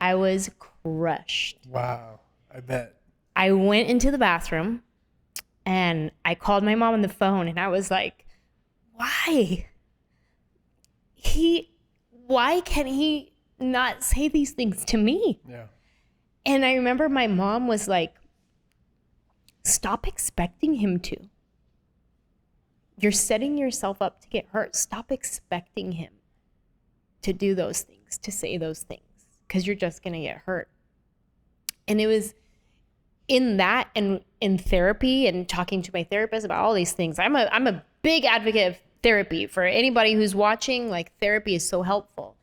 I was crushed. Wow, I bet. I went into the bathroom and I called my mom on the phone and I was like, why? Why can he not say these things to me? Yeah. And I remember my mom was like, stop expecting him to. You're setting yourself up to get hurt. Stop expecting him to do those things, to say those things, because you're just going to get hurt. And it was in that and in therapy and talking to my therapist about all these things. I'm a big advocate of therapy. For anybody who's watching, like, therapy is so helpful.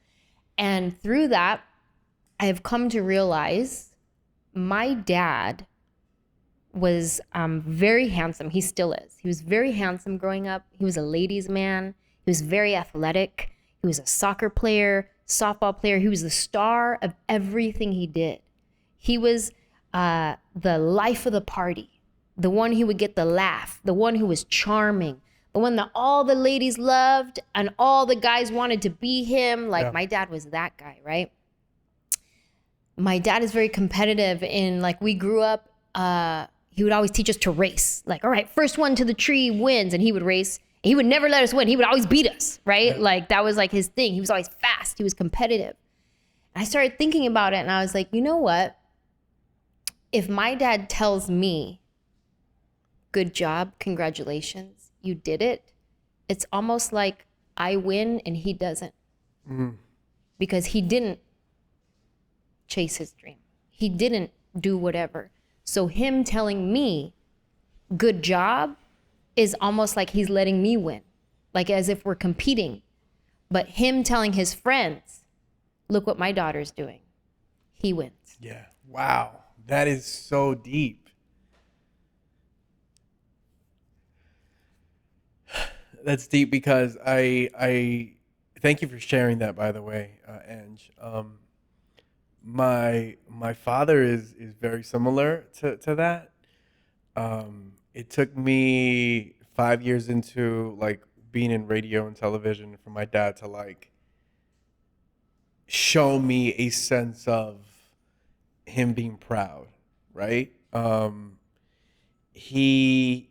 And through that, I have come to realize my dad was very handsome. He still is. He was very handsome growing up. He was a ladies' man. He was very athletic. He was a soccer player, softball player. He was the star of everything he did. He was the life of the party, the one who would get the laugh, the one who was charming, the one that all the ladies loved and all the guys wanted to be him. Like, yeah. My dad was that guy, right? My dad is very competitive in, like, we grew up, he would always teach us to race. Like, all right, first one to the tree wins. And he would race. He would never let us win. He would always beat us, right? Yeah. Like, that was like his thing. He was always fast. He was competitive. And I started thinking about it and I was like, you know what? If my dad tells me, good job, congratulations, you did it, it's almost like I win and he doesn't. Mm. Because he didn't chase his dream. He didn't do whatever. So him telling me, good job, is almost like he's letting me win. Like, as if we're competing. But him telling his friends, look what my daughter's doing, he wins. Yeah. Wow. That is so deep. That's deep because I thank you for sharing that, by the way, Ange. My father is very similar to that. It took me 5 years into, like, being in radio and television for my dad to, like, show me a sense of him being proud, right? He,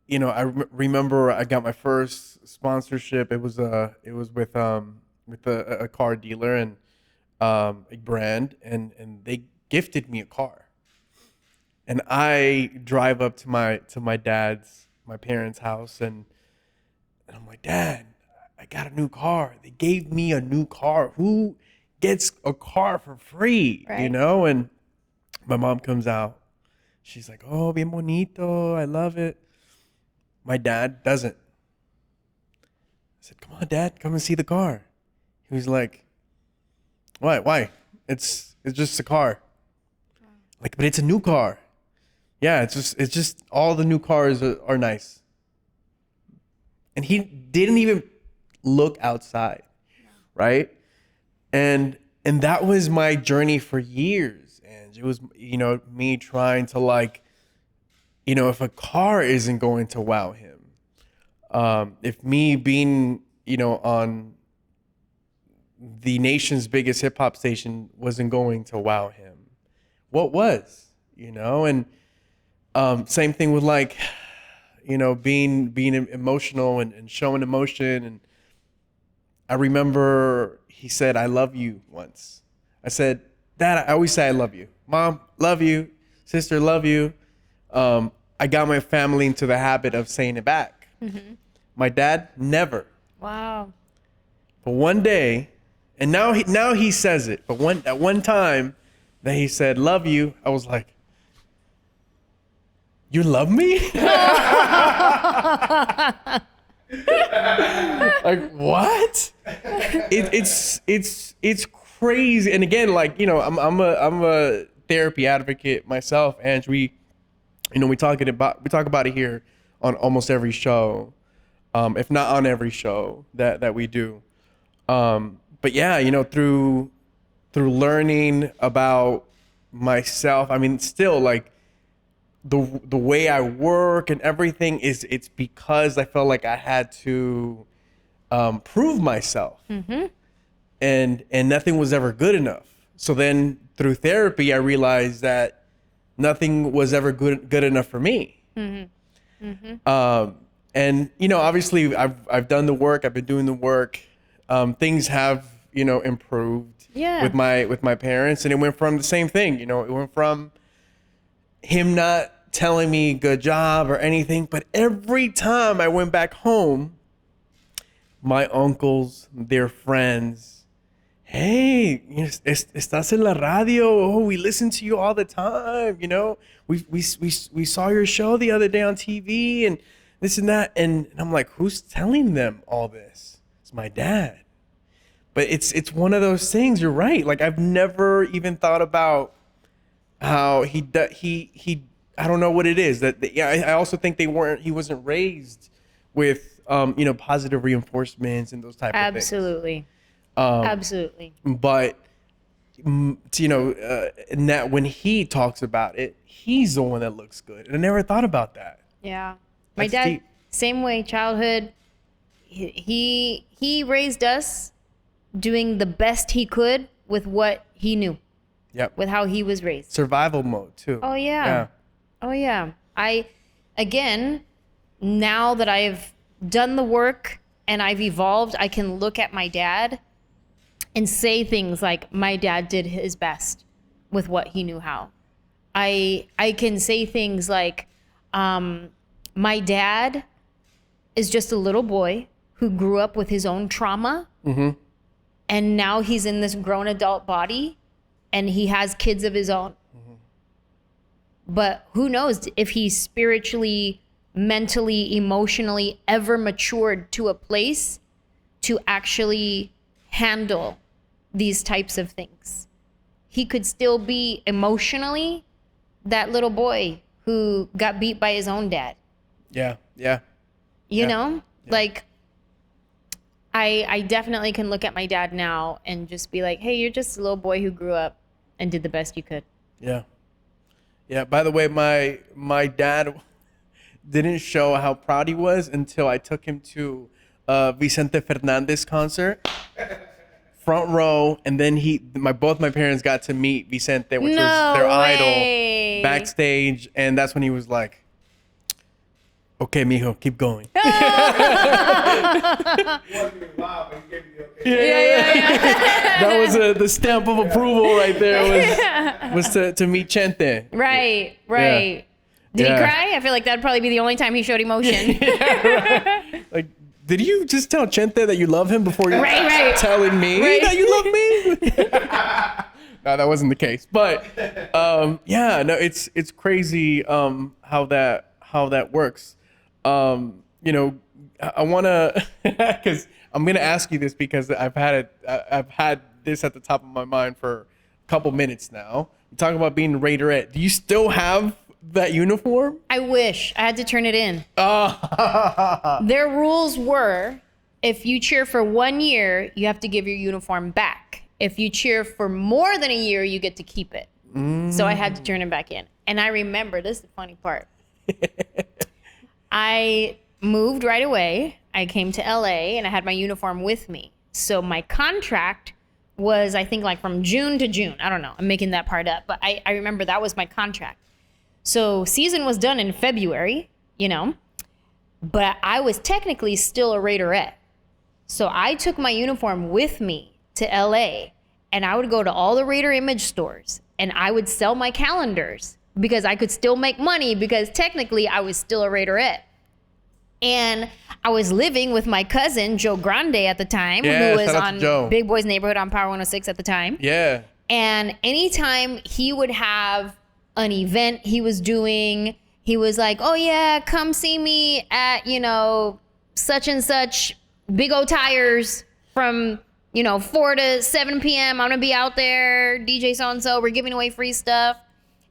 I remember I got my first sponsorship. It was with a car dealer and a brand, and they gifted me a car. And I drive up to my parents' house, and I'm like, Dad, I got a new car. They gave me a new car. Who gets a car for free? Right. And my mom comes out. She's like, oh, bien bonito. I love it. My dad doesn't. I said, come on, Dad, come and see the car. He was like, why? It's just a car. Like, but it's a new car. Yeah, it's just all the new cars are nice. And he didn't even look outside, right? And that was my journey for years. And it was, me trying to, like, if a car isn't going to wow him, if me being, on the nation's biggest hip hop station wasn't going to wow him, what was, and same thing with, like, being emotional and showing emotion. And I remember he said, I love you once. I said, Dad, I always say I love you. Mom, love you. Sister, love you. I got my family into the habit of saying it back. Mm-hmm. My dad, never. Wow. But one day, and now he says it, but at one time that he said, love you, I was like, you love me? Like what? It's crazy. And again, like, you know, I'm a therapy advocate myself, and we talk about it here on almost every show, if not on every show that we do. But yeah, you know, through learning about myself, I mean, still like the way I work and everything it's because I felt like I had to prove myself, and nothing was ever good enough. So then through therapy, I realized that nothing was ever good enough for me. And you know, obviously, I've done the work. I've been doing the work. Things have, you know, improved with my parents, and it went from the same thing. You know, it went from him not telling me good job or anything, but every time I went back home, my uncles, their friends, hey, estás en la radio. Oh, we listen to you all the time. You know, we saw your show the other day on TV and this and that. And I'm like, who's telling them all this? It's my dad. But it's one of those things. You're right. Like, I've never even thought about how he I don't know what it is that I also think he wasn't raised with you know, positive reinforcements and those type of things. Absolutely. But you know, when he talks about it, he's the one that looks good, and I never thought about that. Yeah, my dad, same way. Childhood, he raised us doing the best he could with what he knew. Yep. With how he was raised. Survival mode too. Oh yeah. Oh yeah. Again, now that I've done the work and I've evolved, I can look at my dad and say things like, my dad did his best with what he knew how. I can say things like, my dad is just a little boy who grew up with his own trauma, and now he's in this grown adult body and he has kids of his own. But who knows if he's spiritually, mentally, emotionally ever matured to a place to actually handle these types of things. He could still be emotionally that little boy who got beat by his own dad. Yeah. You know? Yeah. Like, I definitely can look at my dad now and just be like, hey, you're just a little boy who grew up and did the best you could. Yeah. By the way, my dad didn't show how proud he was until I took him to Vicente Fernandez concert, front row, and then both my parents got to meet Vicente, which was their idol, backstage, and that's when he was like, "Okay, mijo, keep going." That was the stamp of approval right there. Was to meet Chente. Right. Yeah. Did he cry? I feel like that'd probably be the only time he showed emotion. Right. Like, did you just tell Chente that you love him before you telling me that you love me? No, that wasn't the case. But yeah, no, it's crazy how that works. You know, I wanna because I'm gonna ask you this because I've had this at the top of my mind for a couple minutes now. You talk about being a Raiderette. Do you still have that uniform? I wish I had to turn it in. Their rules were, if you cheer for 1 year, you have to give your uniform back. If you cheer for more than a year, you get to keep it. So I had to turn it back in. And I remember, this is the funny part. I moved right away. I came to LA and I had my uniform with me. So my contract was, I think, like from June to June. I don't know. I'm making that part up. But I remember that was my contract. So season was done in February, you know, but I was technically still a Raiderette. So I took my uniform with me to LA and I would go to all the Raider image stores and I would sell my calendars because I could still make money because technically I was still a Raiderette. And I was living with my cousin, Joe Grande at the time, who was on Big Boy's Neighborhood on Power 106 at the time. Yeah. And anytime he would have an event he was doing, he was like, oh yeah, come see me at, you know, such and such big old tires from, 4 to 7 p.m. I'm going to be out there. DJ so-and-so, we're giving away free stuff.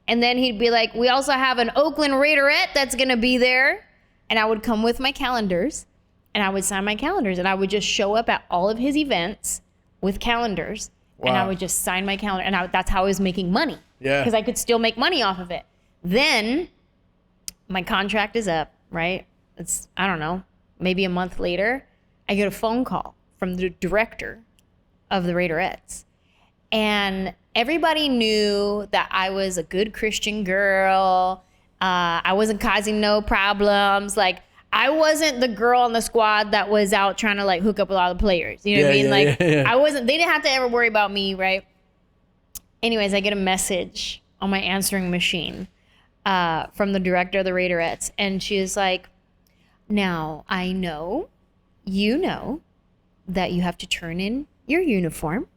And then he'd be like, we also have an Oakland Raiderette that's going to be there. And I would come with my calendars and I would sign my calendars and I would just show up at all of his events with calendars. Wow. And I would just sign my calendar. And that's how I was making money. Yeah. Because I could still make money off of it. Then my contract is up, right? It's, I don't know, maybe a month later, I get a phone call from the director of the Raiderettes. And everybody knew that I was a good Christian girl. I wasn't causing no problems. Like, I wasn't the girl on the squad that was out trying to like hook up with all the players. You know what I mean? I wasn't, they didn't have to ever worry about me, right? Anyways, I get a message on my answering machine from the director of the Raiderettes. And she is like, now I know, that you have to turn in your uniform.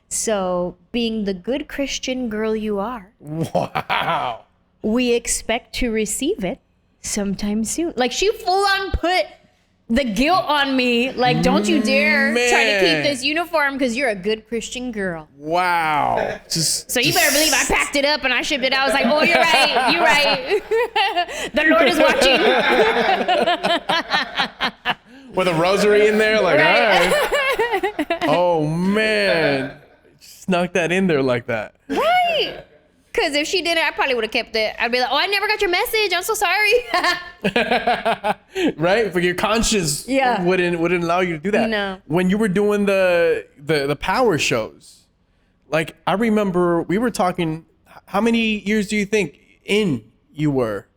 So being the good Christian girl you are. Wow. We expect to receive it sometime soon. Like, she full on put the guilt on me. Like, don't you dare try to keep this uniform because you're a good Christian girl. Wow. So you better believe I packed it up and I shipped it out. I was like, oh, you're right. You're right. The Lord is watching. With a rosary in there, like, right. all right. Oh, man. Snuck that in there like that. Right. Because if she didn't, I probably would have kept it. I'd be like, oh, I never got your message. I'm so sorry. Right? But your conscience wouldn't allow you to do that. No. When you were doing the power shows, like, I remember we were talking, how many years do you think in you were?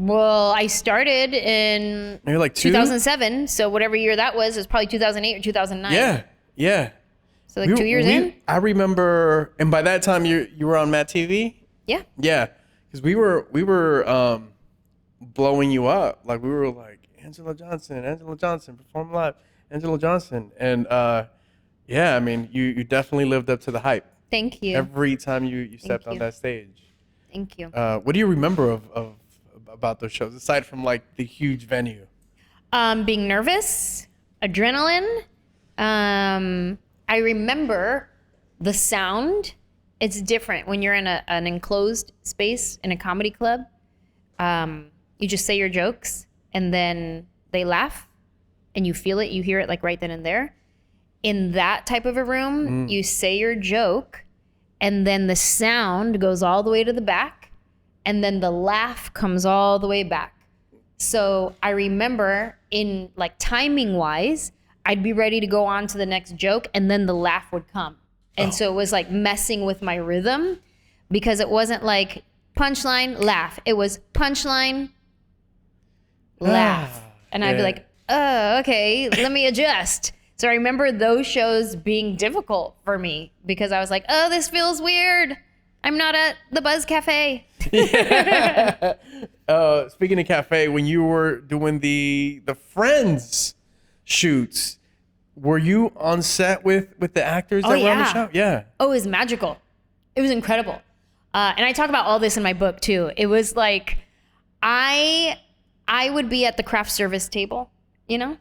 Well, I started in You're like 2007. So whatever year that was probably 2008 or 2009. Yeah. So like 2 years in? I remember, and by that time you were on Matt TV? Yeah. Yeah. Because we were blowing you up. Like, we were like, Anjelah Johnson, perform live, Anjelah Johnson. And yeah, I mean, you definitely lived up to the hype. Thank you. Every time you stepped on that stage. Thank you. What do you remember about those shows, aside from like the huge venue? Being nervous, adrenaline. I remember the sound. It's different when you're in an enclosed space in a comedy club. You just say your jokes and then they laugh and you feel it. You hear it like right then and there. In that type of a room, you say your joke and then the sound goes all the way to the back and then the laugh comes all the way back. So I remember in like timing wise, I'd be ready to go on to the next joke and then the laugh would come. And so it was like messing with my rhythm because it wasn't like punchline, laugh. It was punchline, laugh. And I'd be like, oh, okay, let me adjust. So I remember those shows being difficult for me because I was like, oh, this feels weird. I'm not at the Buzz Cafe. Speaking of cafe, when you were doing the Friends shoots, were you on set with the actors that were on the show? Yeah. Oh, it was magical. It was incredible. And I talk about all this in my book too. It was like, I would be at the craft service table,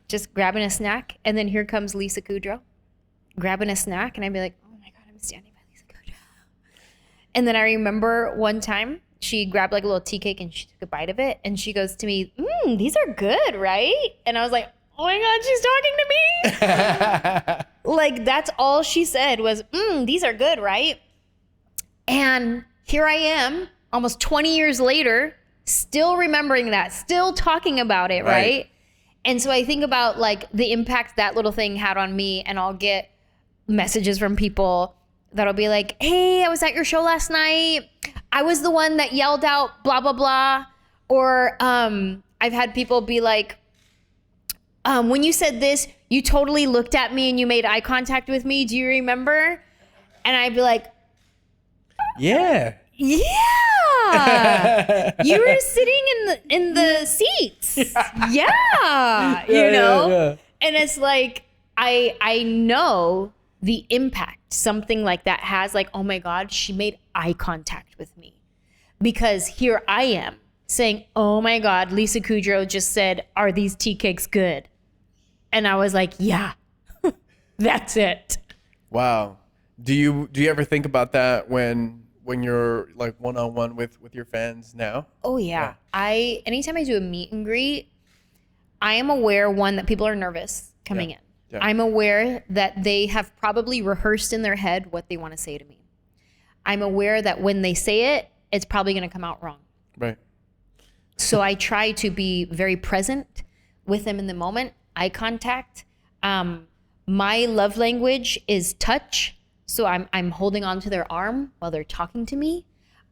just grabbing a snack. And then here comes Lisa Kudrow grabbing a snack. And I'd be like, oh my God, I'm standing by Lisa Kudrow. And then I remember one time she grabbed like a little tea cake and she took a bite of it. And she goes to me, these are good, right? And I was like, oh my God, she's talking to me. Like, that's all she said was, these are good, right? And here I am, almost 20 years later, still remembering that, still talking about it, right? And so I think about like the impact that little thing had on me, and I'll get messages from people that'll be like, hey, I was at your show last night. I was the one that yelled out blah, blah, blah. Or I've had people be like, when you said this, you totally looked at me and you made eye contact with me. Do you remember? And I'd be like, yeah. You were sitting in the seats. Yeah. And it's like, I know the impact something like that has. Like, oh my God, she made eye contact with me. Because here I am saying, "Oh my God, Lisa Kudrow just said, 'Are these tea cakes good?'" And I was like, "Yeah, that's it." Wow. Do you ever think about that when you're like one-on-one with your fans now? Oh yeah. Anytime I do a meet and greet, I am aware, one, that people are nervous coming in. Yeah. I'm aware that they have probably rehearsed in their head what they want to say to me. I'm aware that when they say it, it's probably going to come out wrong. Right. So I try to be very present with them in the moment, eye contact. My love language is touch. So I'm holding on to their arm while they're talking to me.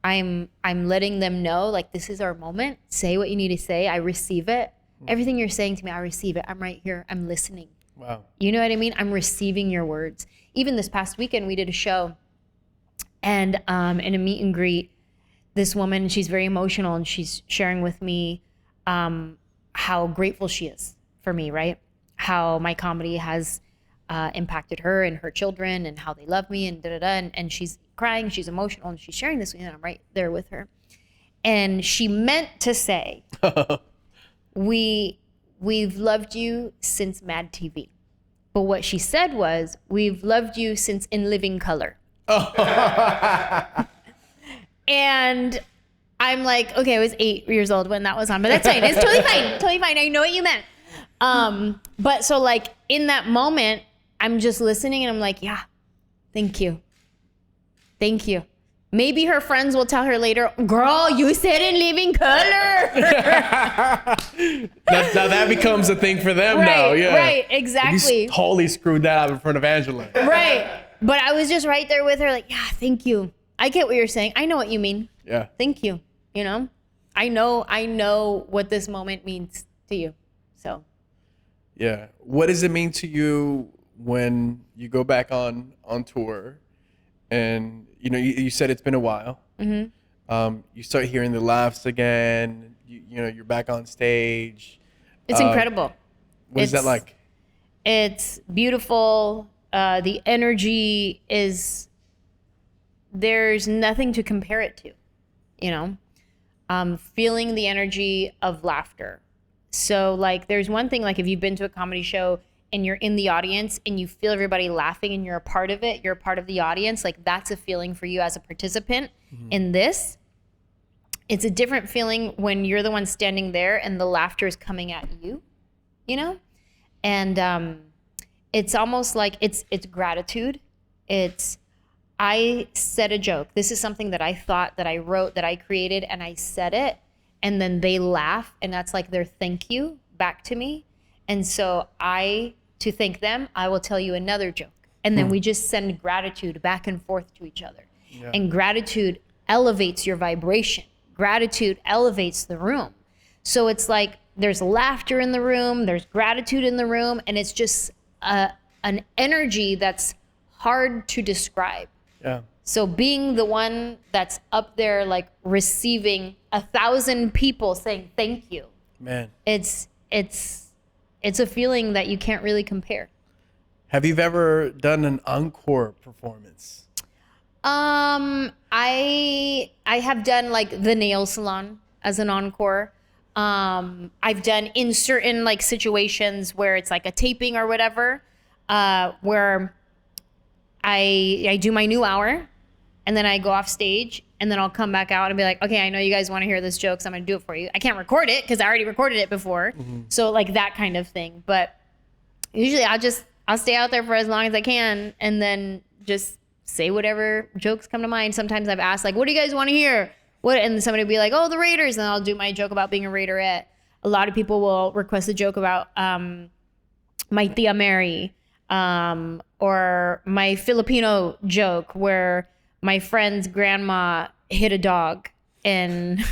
I'm letting them know, like, this is our moment. Say what you need to say. I receive it. Everything you're saying to me, I receive it. I'm right here. I'm listening. Wow. You know what I mean? I'm receiving your words. Even this past weekend, we did a show, and in a meet and greet, this woman, she's very emotional, and she's sharing with me how grateful she is for me, right? How my comedy has impacted her and her children, and how they love me, and and she's crying, she's emotional, and she's sharing this with me, and I'm right there with her. And she meant to say, we've loved you since Mad TV. But what she said was, we've loved you since In Living Color. And I'm like, okay, I was 8 years old when that was on, but that's fine. It's totally fine. Totally fine. I know what you meant. But so like in that moment, I'm just listening and I'm like, yeah, thank you. Thank you. Maybe her friends will tell her later, girl, you said In Living Color. Now that becomes a thing for them now. Yeah. Right, exactly. You totally screwed that up in front of Anjelah. Right. But I was just right there with her, like, yeah, thank you. I get what you're saying. I know what you mean. Yeah. Thank you. You know? I know what this moment means to you. So. Yeah. What does it mean to you when you go back on tour and, you know, you said it's been a while. Mm-hmm. You start hearing the laughs again. You know, you're back on stage. It's incredible. What is that like? It's beautiful. The energy is, there's nothing to compare it to, you know? Feeling the energy of laughter. So like, there's one thing, like if you've been to a comedy show and you're in the audience and you feel everybody laughing and you're a part of it, you're a part of the audience, like that's a feeling for you as a participant. Mm-hmm. In this, it's a different feeling when you're the one standing there and the laughter is coming at you, you know? And it's almost like it's gratitude. I said a joke. This is something that I thought, that I wrote, that I created, and I said it, and then they laugh, and that's like their thank you back to me. And so to thank them, I will tell you another joke. And then we just send gratitude back and forth to each other. Yeah. And gratitude elevates your vibration. Gratitude elevates the room. So it's like there's laughter in the room, there's gratitude in the room, and it's just an energy that's hard to describe. Yeah. So being the one that's up there, like receiving 1,000 people saying thank you, man, it's a feeling that you can't really compare. Have you ever done an encore performance? I have done like the nail salon as an encore. I've done in certain like situations where it's like a taping or whatever, where I do my new hour and then I go off stage and then I'll come back out and be like, okay, I know you guys want to hear this joke, so I'm going to do it for you. I can't record it because I already recorded it before. Mm-hmm. So like that kind of thing. But usually I'll stay out there for as long as I can and then just say whatever jokes come to mind. Sometimes I've asked like, what do you guys want to hear? And somebody will be like, oh, the Raiders. And I'll do my joke about being a Raiderette. A lot of people will request a joke about my Tia Mary, or my Filipino joke where my friend's grandma hit a dog and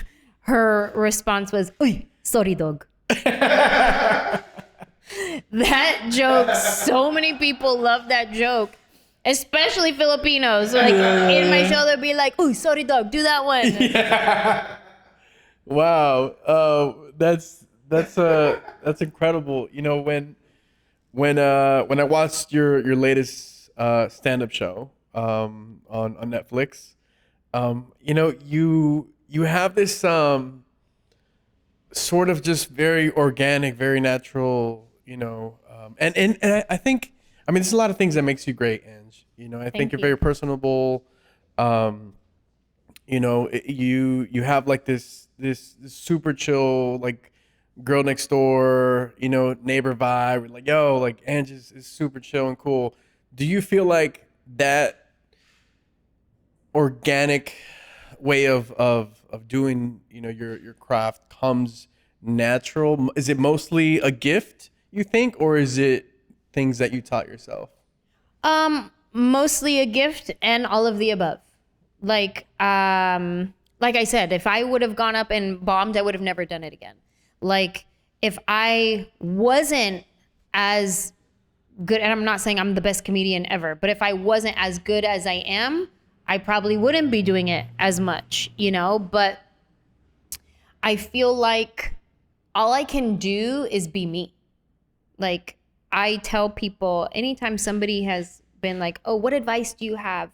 her response was, "Uy, sorry dog." That joke, so many people love that joke, especially Filipinos. So like in my show, they'll be like, "Uy, sorry dog, do that one." Yeah. Wow. That's incredible. You know, when I watched your latest stand-up show on Netflix, you know, you have this sort of just very organic, very natural, and I think, I mean, there's a lot of things that makes you great, Ange. I think Thank you're you. very personable. Um, you have like this super chill, like, girl next door, neighbor vibe. Like, yo, like, Ange is super chill and cool. Do you feel like that organic way of doing, your craft comes natural? Is it mostly a gift, you think, or is it things that you taught yourself? Mostly a gift and all of the above. Like I said, if I would have gone up and bombed, I would have never done it again. Like, if I wasn't as good, and I'm not saying I'm the best comedian ever, but if I wasn't as good as I am, I probably wouldn't be doing it as much, But I feel like all I can do is be me. Like, I tell people anytime somebody has been like, oh, what advice do you have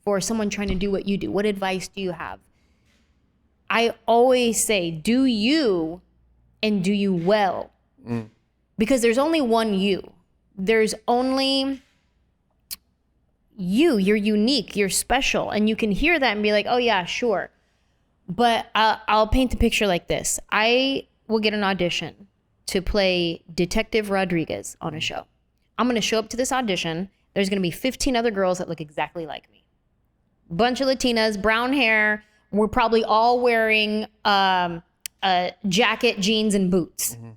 for someone trying to do what you do? What advice do you have? I always say, do you and do you well. Because there's only one you. There's only you. You're unique. You're special. And you can hear that and be like, oh, yeah, sure. But I'll paint the picture like this. I will get an audition to play Detective Rodriguez on a show. I'm going to show up to this audition. There's going to be 15 other girls that look exactly like me. Bunch of Latinas, brown hair. We're probably all wearing a jacket, jeans, and boots. Mm-hmm.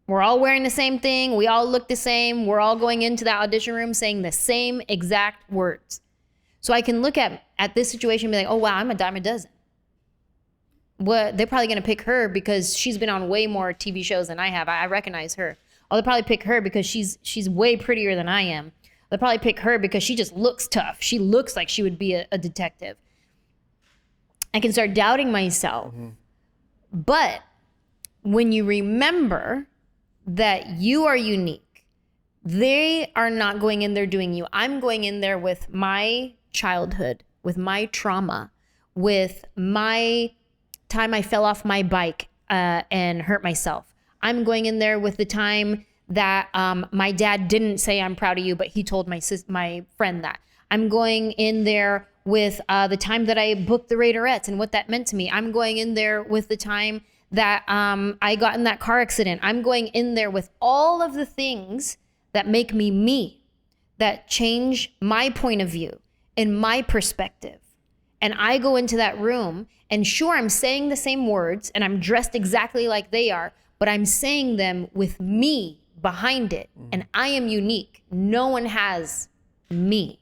We're all wearing the same thing. We all look the same. We're all going into that audition room saying the same exact words. So I can look at this situation and be like, oh, wow, I'm a dime a dozen. What, they're probably going to pick her because she's been on way more TV shows than I have. I recognize her. Oh, they'll probably pick her because she's way prettier than I am. They'll probably pick her because she just looks tough. She looks like she would be a detective. I can start doubting myself. Mm-hmm. But when you remember that you are unique, they are not going in there doing you. I'm going in there with my childhood, with my trauma, with my time I fell off my bike and hurt myself. I'm going in there with the time that my dad didn't say I'm proud of you, but he told my friend that. I'm going in there with the time that I booked the Raiderettes and what that meant to me. I'm going in there with the time that I got in that car accident. I'm going in there with all of the things that make me me, that change my point of view and my perspective. And I go into that room and sure, I'm saying the same words and I'm dressed exactly like they are, but I'm saying them with me behind it. And I am unique. No one has me.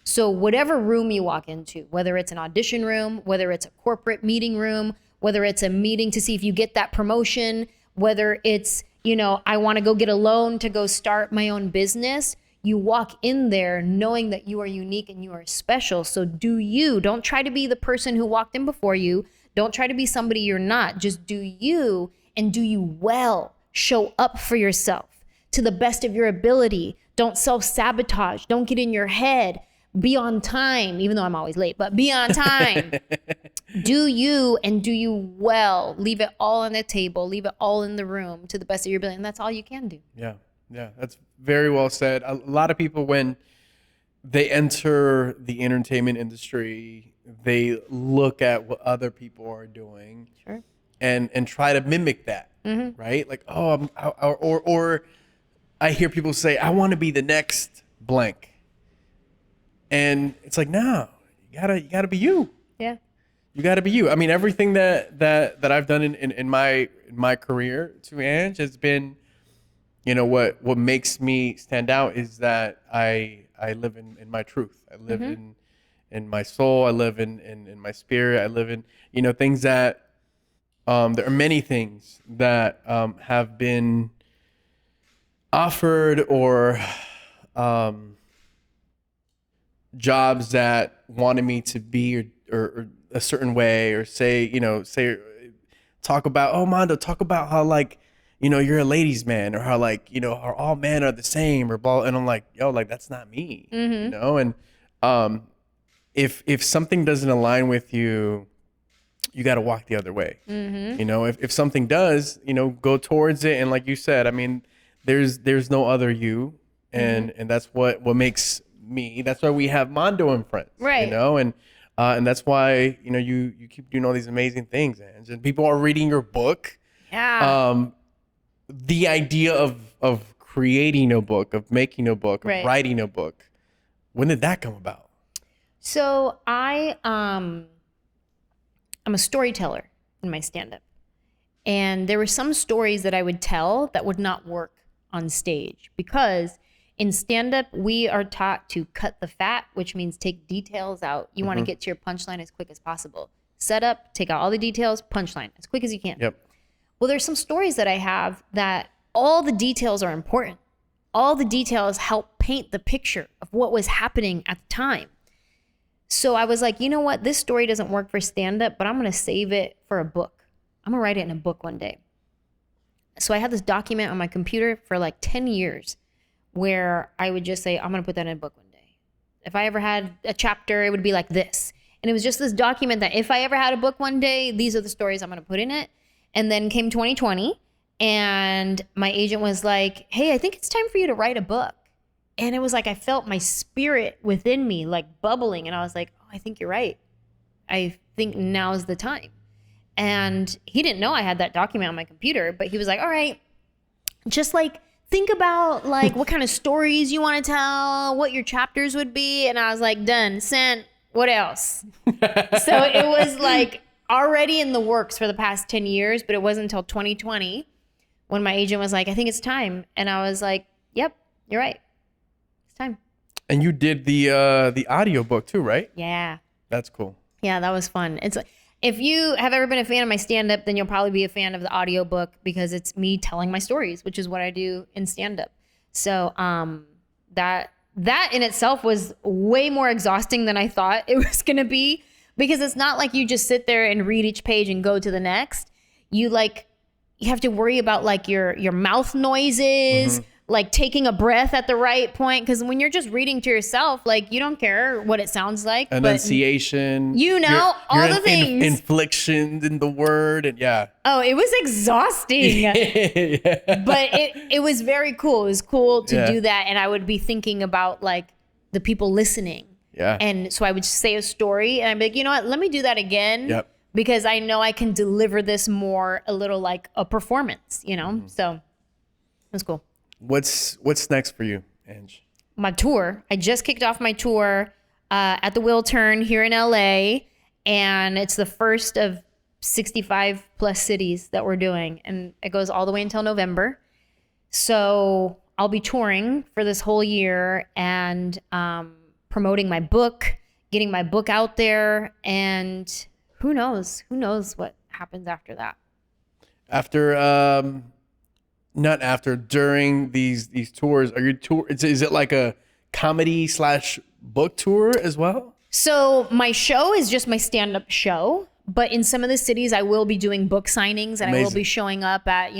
So whatever room you walk into, whether it's an audition room, whether it's a corporate meeting room, whether it's a meeting to see if you get that promotion, whether it's, I want to go get a loan to go start my own business, you walk in there knowing that you are unique and you are special. So do you. Don't try to be the person who walked in before you. Don't try to be somebody you're not. Just do you and do you well. Show up for yourself to the best of your ability. Don't self-sabotage. Don't get in your head. Be on time, even though I'm always late, but be on time. Do you and do you well. Leave it all on the table. Leave it all in the room to the best of your ability. And that's all you can do. Yeah. That's very well said. A lot of people, when they enter the entertainment industry, they look at what other people are doing. Sure. And try to mimic that, right? Like, or I hear people say, I want to be the next blank. And it's like, no, you gotta be you. Yeah. You gotta be you. I mean, everything that I've done in my career, to Ange, has been, what makes me stand out is that I live in my truth. I live in my soul. I live in my spirit. I live in, things that, there are many things that have been offered or jobs that wanted me to be or a certain way, or talk about, oh, Mando, talk about how, like, you're a ladies' man, or how, like, how all men are the same, or blah. And I'm like, yo, like, that's not me, and if something doesn't align with you, you got to walk the other way. You know, if something does, you know, go towards it. And like you said, I mean, there's no other you. And that's what makes me, that's why we have Mando and Friends, Right. you know, and that's why, you know, you keep doing all these amazing things, and people are reading your book. Yeah. The idea of creating a book, of making a book, of Right. writing a book, when did that come about? So I'm a storyteller in my stand-up. And there were some stories that I would tell that would not work on stage, because in stand-up, we are taught to cut the fat, which means take details out. You want to get to your punchline as quick as possible. Set up, take out all the details, punchline as quick as you can. Yep. Well, there's some stories that I have that all the details are important. All the details help paint the picture of what was happening at the time. So I was like, you know what? This story doesn't work for stand-up, but I'm going to save it for a book. I'm going to write it in a book one day. So I had this document on my computer for like 10 years where I would just say, I'm going to put that in a book one day. If I ever had a chapter, it would be like this. And it was just this document that if I ever had a book one day, these are the stories I'm going to put in it. And then came 2020 and my agent was like, hey, I think it's time for you to write a book. And it was like, I felt my spirit within me like bubbling. And I was like, oh, I think you're right. I think now's the time. And he didn't know I had that document on my computer, but he was like, all right, just like think about like what kind of stories you want to tell, what your chapters would be. And I was like, done, sent, what else? So it was like already in the works for the past 10 years, but it wasn't until 2020 when my agent was like, I think it's time. And I was like, yep, you're right. It's time. And you did the audio book too, right? Yeah. That's cool. Yeah, that was fun. It's like, if you have ever been a fan of my stand-up, then you'll probably be a fan of the audiobook because it's me telling my stories, which is what I do in stand-up. So that in itself was way more exhausting than I thought it was going to be, because it's not like you just sit there and read each page and go to the next. You have to worry about like your mouth noises, like taking a breath at the right point. Because when you're just reading to yourself, like you don't care what it sounds like. Enunciation. All the things. Inflections in the word. And yeah. Oh, it was exhausting. Yeah. But it was very cool. It was cool to do that. And I would be thinking about like the people listening. Yeah. And so I would say a story and I'd be like, you know what? Let me do that again. Yep. Because I know I can deliver this more a little like a performance, you know? So it was cool. What's next for you, Ange? My tour. I just kicked off my tour at the Will Turn here in LA. And it's the first of 65 plus cities that we're doing. And it goes all the way until November. So I'll be touring for this whole year and promoting my book, getting my book out there. And who knows what happens after that. During these tours, are your tour? Is it like a comedy / book tour as well? So my show is just my stand-up show, but in some of the cities I will be doing book signings and I will be showing up at,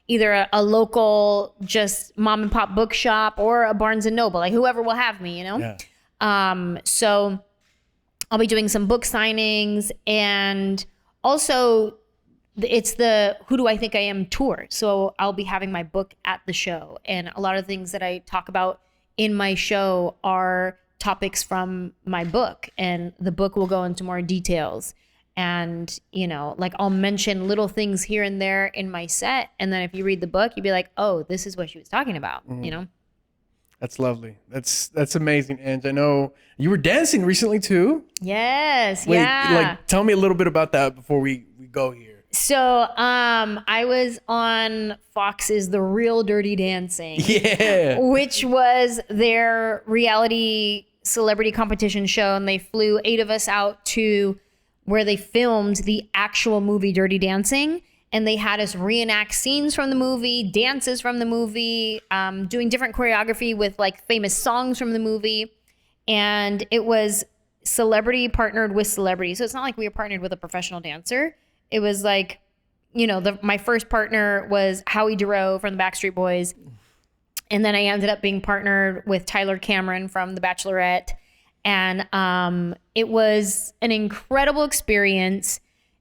either a local just mom and pop bookshop or a Barnes and Noble, like whoever will have me, Yeah. So I'll be doing some book signings, and also it's the Who Do I Think I Am tour. So I'll be having my book at the show, and a lot of things that I talk about in my show are topics from my book, and the book will go into more details. And, like I'll mention little things here and there in my set. And then if you read the book, you'd be like, oh, this is what she was talking about, That's lovely. That's amazing. And I know you were dancing recently too. Yes. Wait, yeah. Tell me a little bit about that before we go here. So I was on Fox's The Real Dirty Dancing. Yeah. Which was their reality celebrity competition show. And they flew 8 of us out to where they filmed the actual movie Dirty Dancing. And they had us reenact scenes from the movie, dances from the movie, doing different choreography with like famous songs from the movie. And it was celebrity partnered with celebrity. So it's not like we were partnered with a professional dancer. It was like, my first partner was Howie Dorough from the Backstreet Boys. And then I ended up being partnered with Tyler Cameron from The Bachelorette. And it was an incredible experience.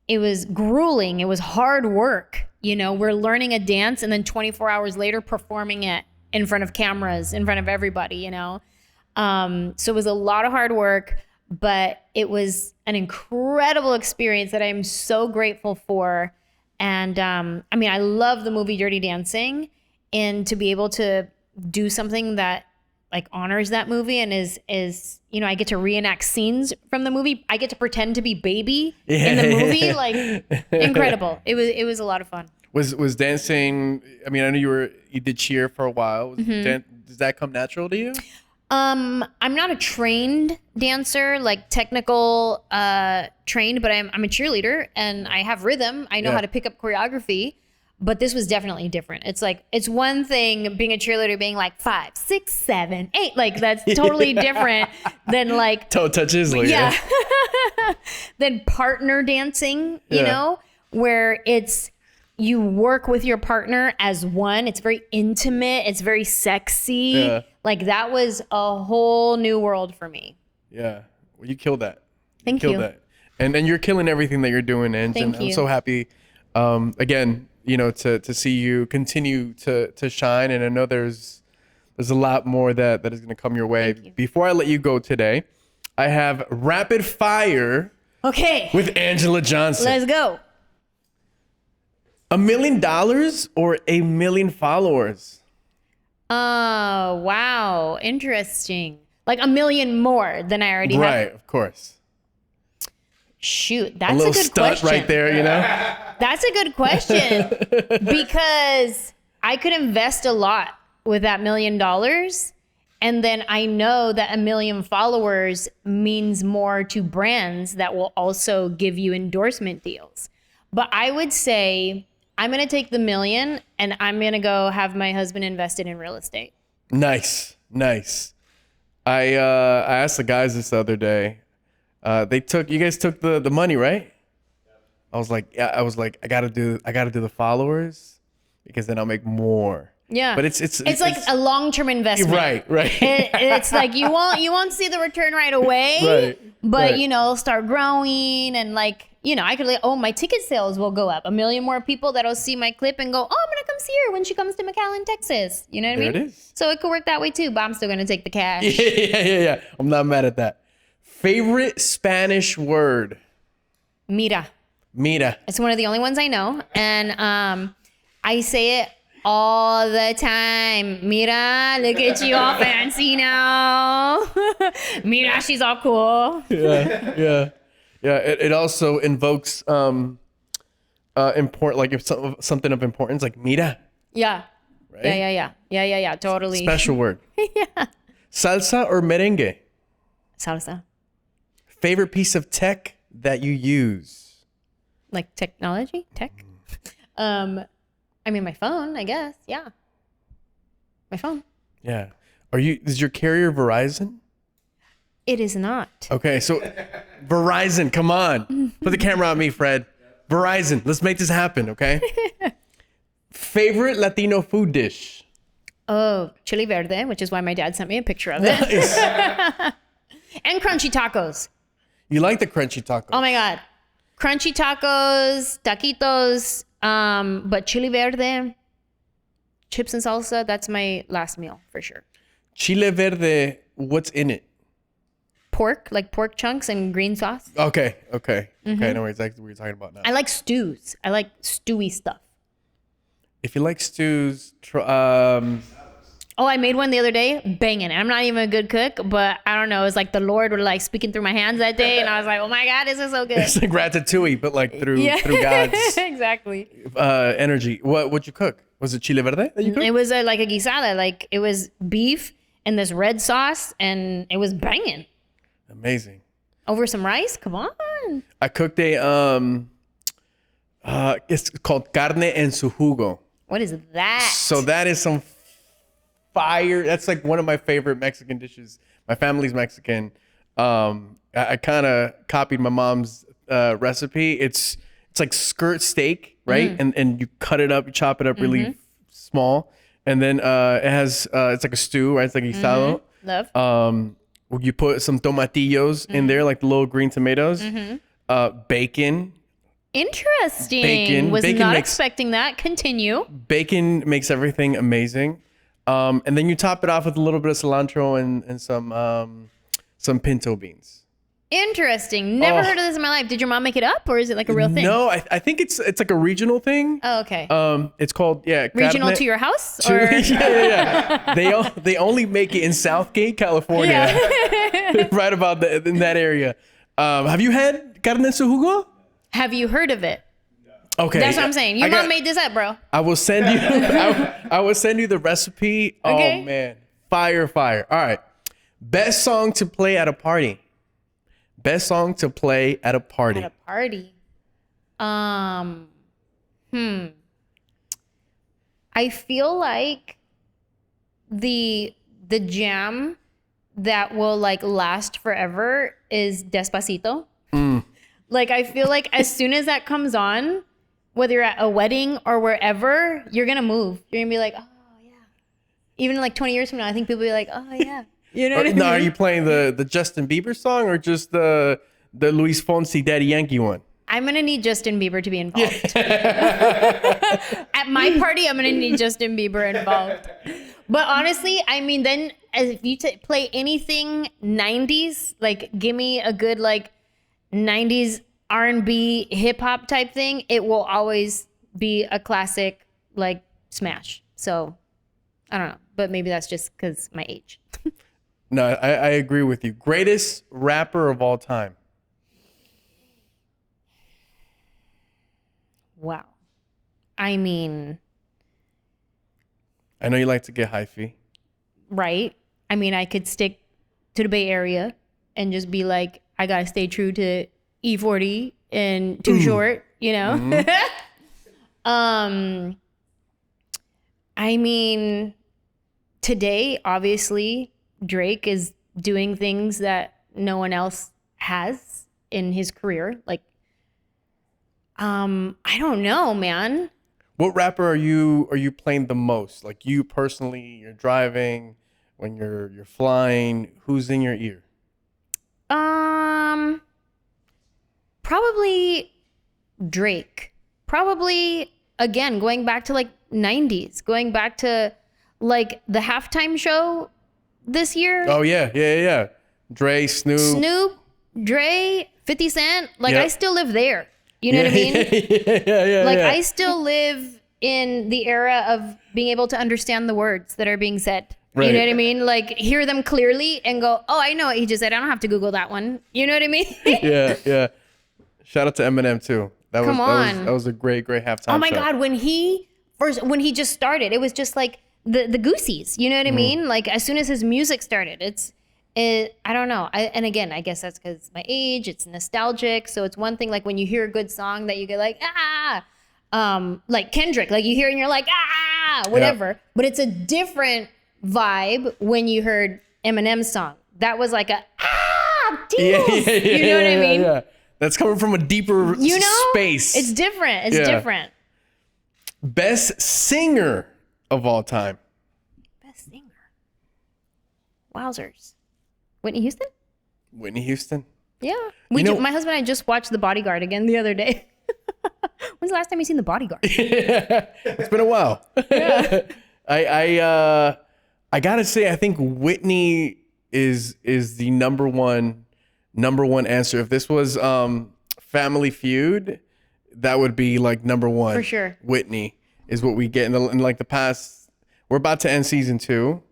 it was grueling. It was hard work. You know, we're learning a dance and then 24 hours later performing it in front of cameras, in front of everybody, you know. So it was a lot of hard work, but it was an incredible experience that I'm so grateful for. And I mean, I love the movie Dirty Dancing, and to be able to do something that like honors that movie and is you know, I get to reenact scenes from the movie. I get to pretend to be Baby in the movie. Like, incredible. It was a lot of fun. Was dancing? I mean, I know you did cheer for a while. Does that come natural to you? I'm not a trained dancer, like technical trained, but I'm a cheerleader and I have rhythm. I know how to pick up choreography, but this was definitely different. It's like, it's one thing being a cheerleader, being like 5, 6, 7, 8, like that's totally different than like toe touches, like than partner dancing, you know, where it's, you work with your partner as one. It's very intimate. It's very sexy. Yeah. Like that was a whole new world for me. Yeah. Well, you killed that. Thank you. Killed that. And you're killing everything that you're doing, Ange. Thank you. I'm so happy, again, you know, to see you continue to shine. And I know there's a lot more that is going to come your way. Thank you. Before I let you go today, I have rapid fire. Okay. With Anjelah Johnson. Let's go. $1 million or 1 million followers? Oh, wow. Interesting. Like 1 million more than I already have. Right, of course. Shoot, that's a little good stunt question. right there, you know? That's a good question because I could invest a lot with that $1 million. And then I know that 1 million followers means more to brands that will also give you endorsement deals. But I would say I'm going to take the $1 million and I'm going to go have my husband invested in real estate. Nice. I asked the guys this the other day. You guys took the money, right? I was like, I gotta do the followers because then I'll make more. Yeah, but it's like a long-term investment. Right. It's like you won't see the return right away, right? But you know, start growing and like, you know, I could my ticket sales will go up. 1 million more people that'll see my clip and go, oh, I'm gonna come see her when she comes to McAllen, Texas. You know what I mean? There it is. So it could work that way too, but I'm still gonna take the cash. Yeah. I'm not mad at that. Favorite Spanish word? Mira. It's one of the only ones I know, and I say it all the time. Mira, look at you all fancy now. Mira, she's all cool. Yeah. It also invokes important, like if something of importance, like mira. Yeah. Right? Yeah. Totally. Special word. Yeah. Salsa or merengue? Salsa. Favorite piece of tech that you use? Like technology? Tech? I mean, my phone, I guess. Yeah. My phone. Yeah. Is your carrier Verizon? It is not. Okay, so Verizon, come on. Put the camera on me, Fred. Verizon, let's make this happen, okay? Favorite Latino food dish? Oh, chili verde, which is why my dad sent me a picture of it. Nice. And crunchy tacos. You like the crunchy tacos? Oh my God. Crunchy tacos, taquitos, but chili verde, chips and salsa, that's my last meal for sure. Chile verde, what's in it? Pork, like pork chunks and green sauce. Okay. Okay, I know exactly what you're talking about now. I like stews. I like stewy stuff. If you like stews, Oh, I made one the other day, banging. I'm not even a good cook, but I don't know. It's like the Lord were like speaking through my hands that day, and I was like, "Oh my God, this is so good." It's like Ratatouille, but like through God's exactly energy. What'd you cook? Was it chile verde that you cooked? It was like a guisada, like it was beef and this red sauce, and it was banging. Amazing. Over some rice? Come on. I cooked it's called carne en su jugo. What is that? So that is some fire. That's like one of my favorite Mexican dishes. My family's Mexican. I kind of copied my mom's recipe. It's like skirt steak, right? And you cut it up, you chop it up really small, and then it has it's like a stew, right? It's like guisado. Love. You put some tomatillos in there, like the little green tomatoes, bacon, Interesting. Was Bacon not makes- expecting that. Continue. Bacon makes everything amazing. And then you top it off with a little bit of cilantro and some pinto beans. Interesting. Never heard of this in my life. Did your mom make it up, or is it like a real thing? No, I think it's like a regional thing. Oh, okay. It's called Regional carne- to your house? to- Or? yeah. They only make it in Southgate, California, right about in that area. Have you had carne en su jugo? Have you heard of it? Okay, That's what I'm saying. Your mom made this up, bro. I will send you. I will send you the recipe. Okay. Oh man, fire! All right, best song to play at a party. Best song to play at a party. At a party. I feel like the jam that will like last forever is Despacito. Like I feel like as soon as that comes on, whether you're at a wedding or wherever, you're gonna move. You're gonna be like, oh yeah. Even like 20 years from now, I think people will be like, oh yeah. You know what I mean? Now, are you playing the Justin Bieber song or just the Luis Fonsi Daddy Yankee one? I'm gonna need Justin Bieber to be involved. At my party, I'm gonna need Justin Bieber involved. But honestly, I mean, then if you play anything 90s, like give me a good like 90s R&B hip hop type thing, it will always be a classic like smash. So I don't know, but maybe that's just because my age. No, I agree with you. Greatest rapper of all time. Wow. I mean, I know you like to get hyphy. right? I mean, I could stick to the Bay Area and just be like, I gotta stay true to E40 and Too Short, you know? Mm-hmm. I mean, today, obviously, Drake is doing things that no one else has in his career. Like, I don't know, man. What rapper are you playing the most? Like you personally, you're driving, when you're flying, who's in your ear? Probably Drake. Probably, again, going back to like 90s, going back to like the halftime show this year. Oh yeah. Dre, Snoop, Dre, 50 Cent. Like Yep. I still live there. You know what I mean? yeah. Like I still live in the era of being able to understand the words that are being said. Right. You know what I mean? Like hear them clearly and go, oh, I know what he just said. I don't have to Google that one. You know what I mean? yeah. Shout out to Eminem too. That was a great halftime. Oh my show. God, when he just started, it was just like the Goosies. You know what I mean? Like as soon as his music started, I don't know. And again, I guess that's because my age. It's nostalgic. So it's one thing like when you hear a good song that you get like like Kendrick, like you hear it and you're like whatever. Yeah. But it's a different vibe when you heard Eminem's song. That was like a tingles. Yeah, you know what I mean? Yeah. That's coming from a deeper space. It's different. It's different. Best singer of all time. Best singer. Wowzers. Whitney Houston? Whitney Houston. Yeah. My husband and I just watched The Bodyguard again the other day. When's the last time you seen The Bodyguard? It's been a while. Yeah. I gotta say, I think Whitney is the number one answer. If this was Family Feud, that would be like number one. For sure. Whitney is what we get in like the past. We're about to end season 2.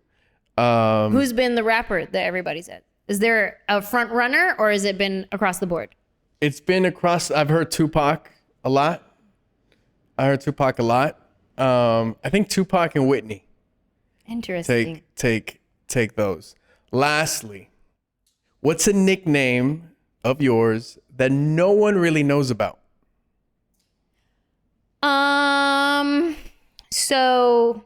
Who's been the rapper that everybody said? Is there a front runner or has it been across the board? It's been across. I've heard Tupac a lot. I think Tupac and Whitney. Interesting. Take those. Lastly, what's a nickname of yours that no one really knows about? So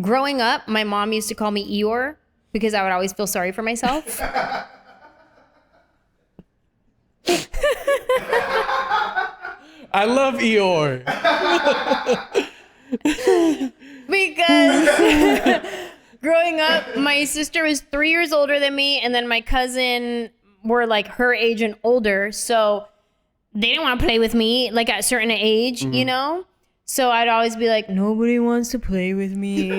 growing up, my mom used to call me Eeyore because I would always feel sorry for myself. I love Eeyore. Because growing up, my sister was 3 years older than me, and then my cousin were like her age and older. So they didn't want to play with me like at a certain age, you know? So I'd always be like, nobody wants to play with me.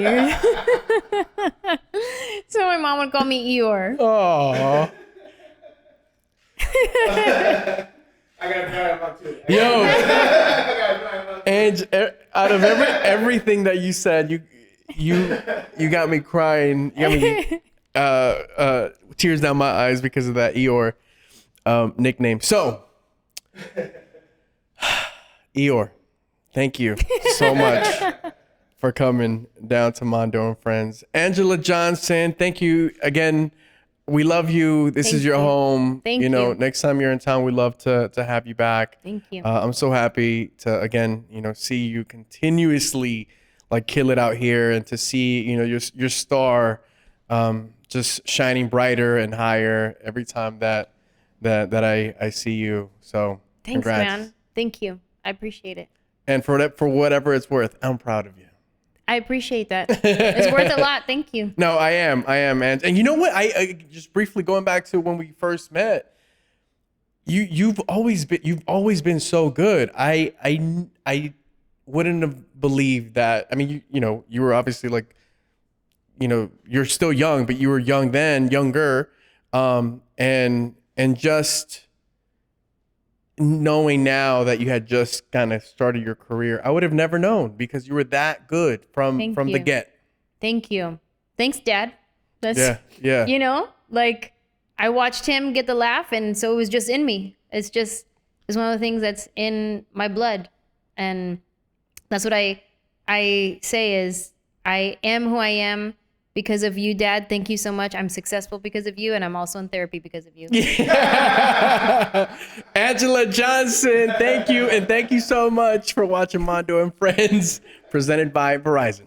So my mom would call me Eeyore. Oh. I gotta try about two. Yo. And out of everything that you said, you got me crying. You got me tears down my eyes because of that Eeyore nickname. So, Eeyore, thank you so much for coming down to Mando and Friends. Anjelah Johnson, thank you again. We love you. This is your home. Thank you know, you. next time you're in town, we'd love to have you back. Thank you. I'm so happy to again, see you continuously like kill it out here, and to see your star just shining brighter and higher every time that I see you. So Thanks, congrats. man. Thank you. I appreciate it. And for whatever it's worth, I'm proud of you. I appreciate that. It's worth a lot. Thank you. No, I am, and you know what? I just briefly going back to when we first met. You've always been so good. I wouldn't have believed that. I mean, you were obviously like, you're still young, but you were young then, younger, and just knowing now that you had just kind of started your career, I would have never known, because you were that good from the get. Thank you. Thanks, Dad. Yeah. Like I watched him get the laugh, and so it was just in me. It's one of the things that's in my blood, and that's what I say is I am who I am because of you, Dad. Thank you so much. I'm successful because of you, and I'm also in therapy because of you. Anjelah Johnson, thank you, and thank you so much for watching Mando and Friends, presented by Verizon.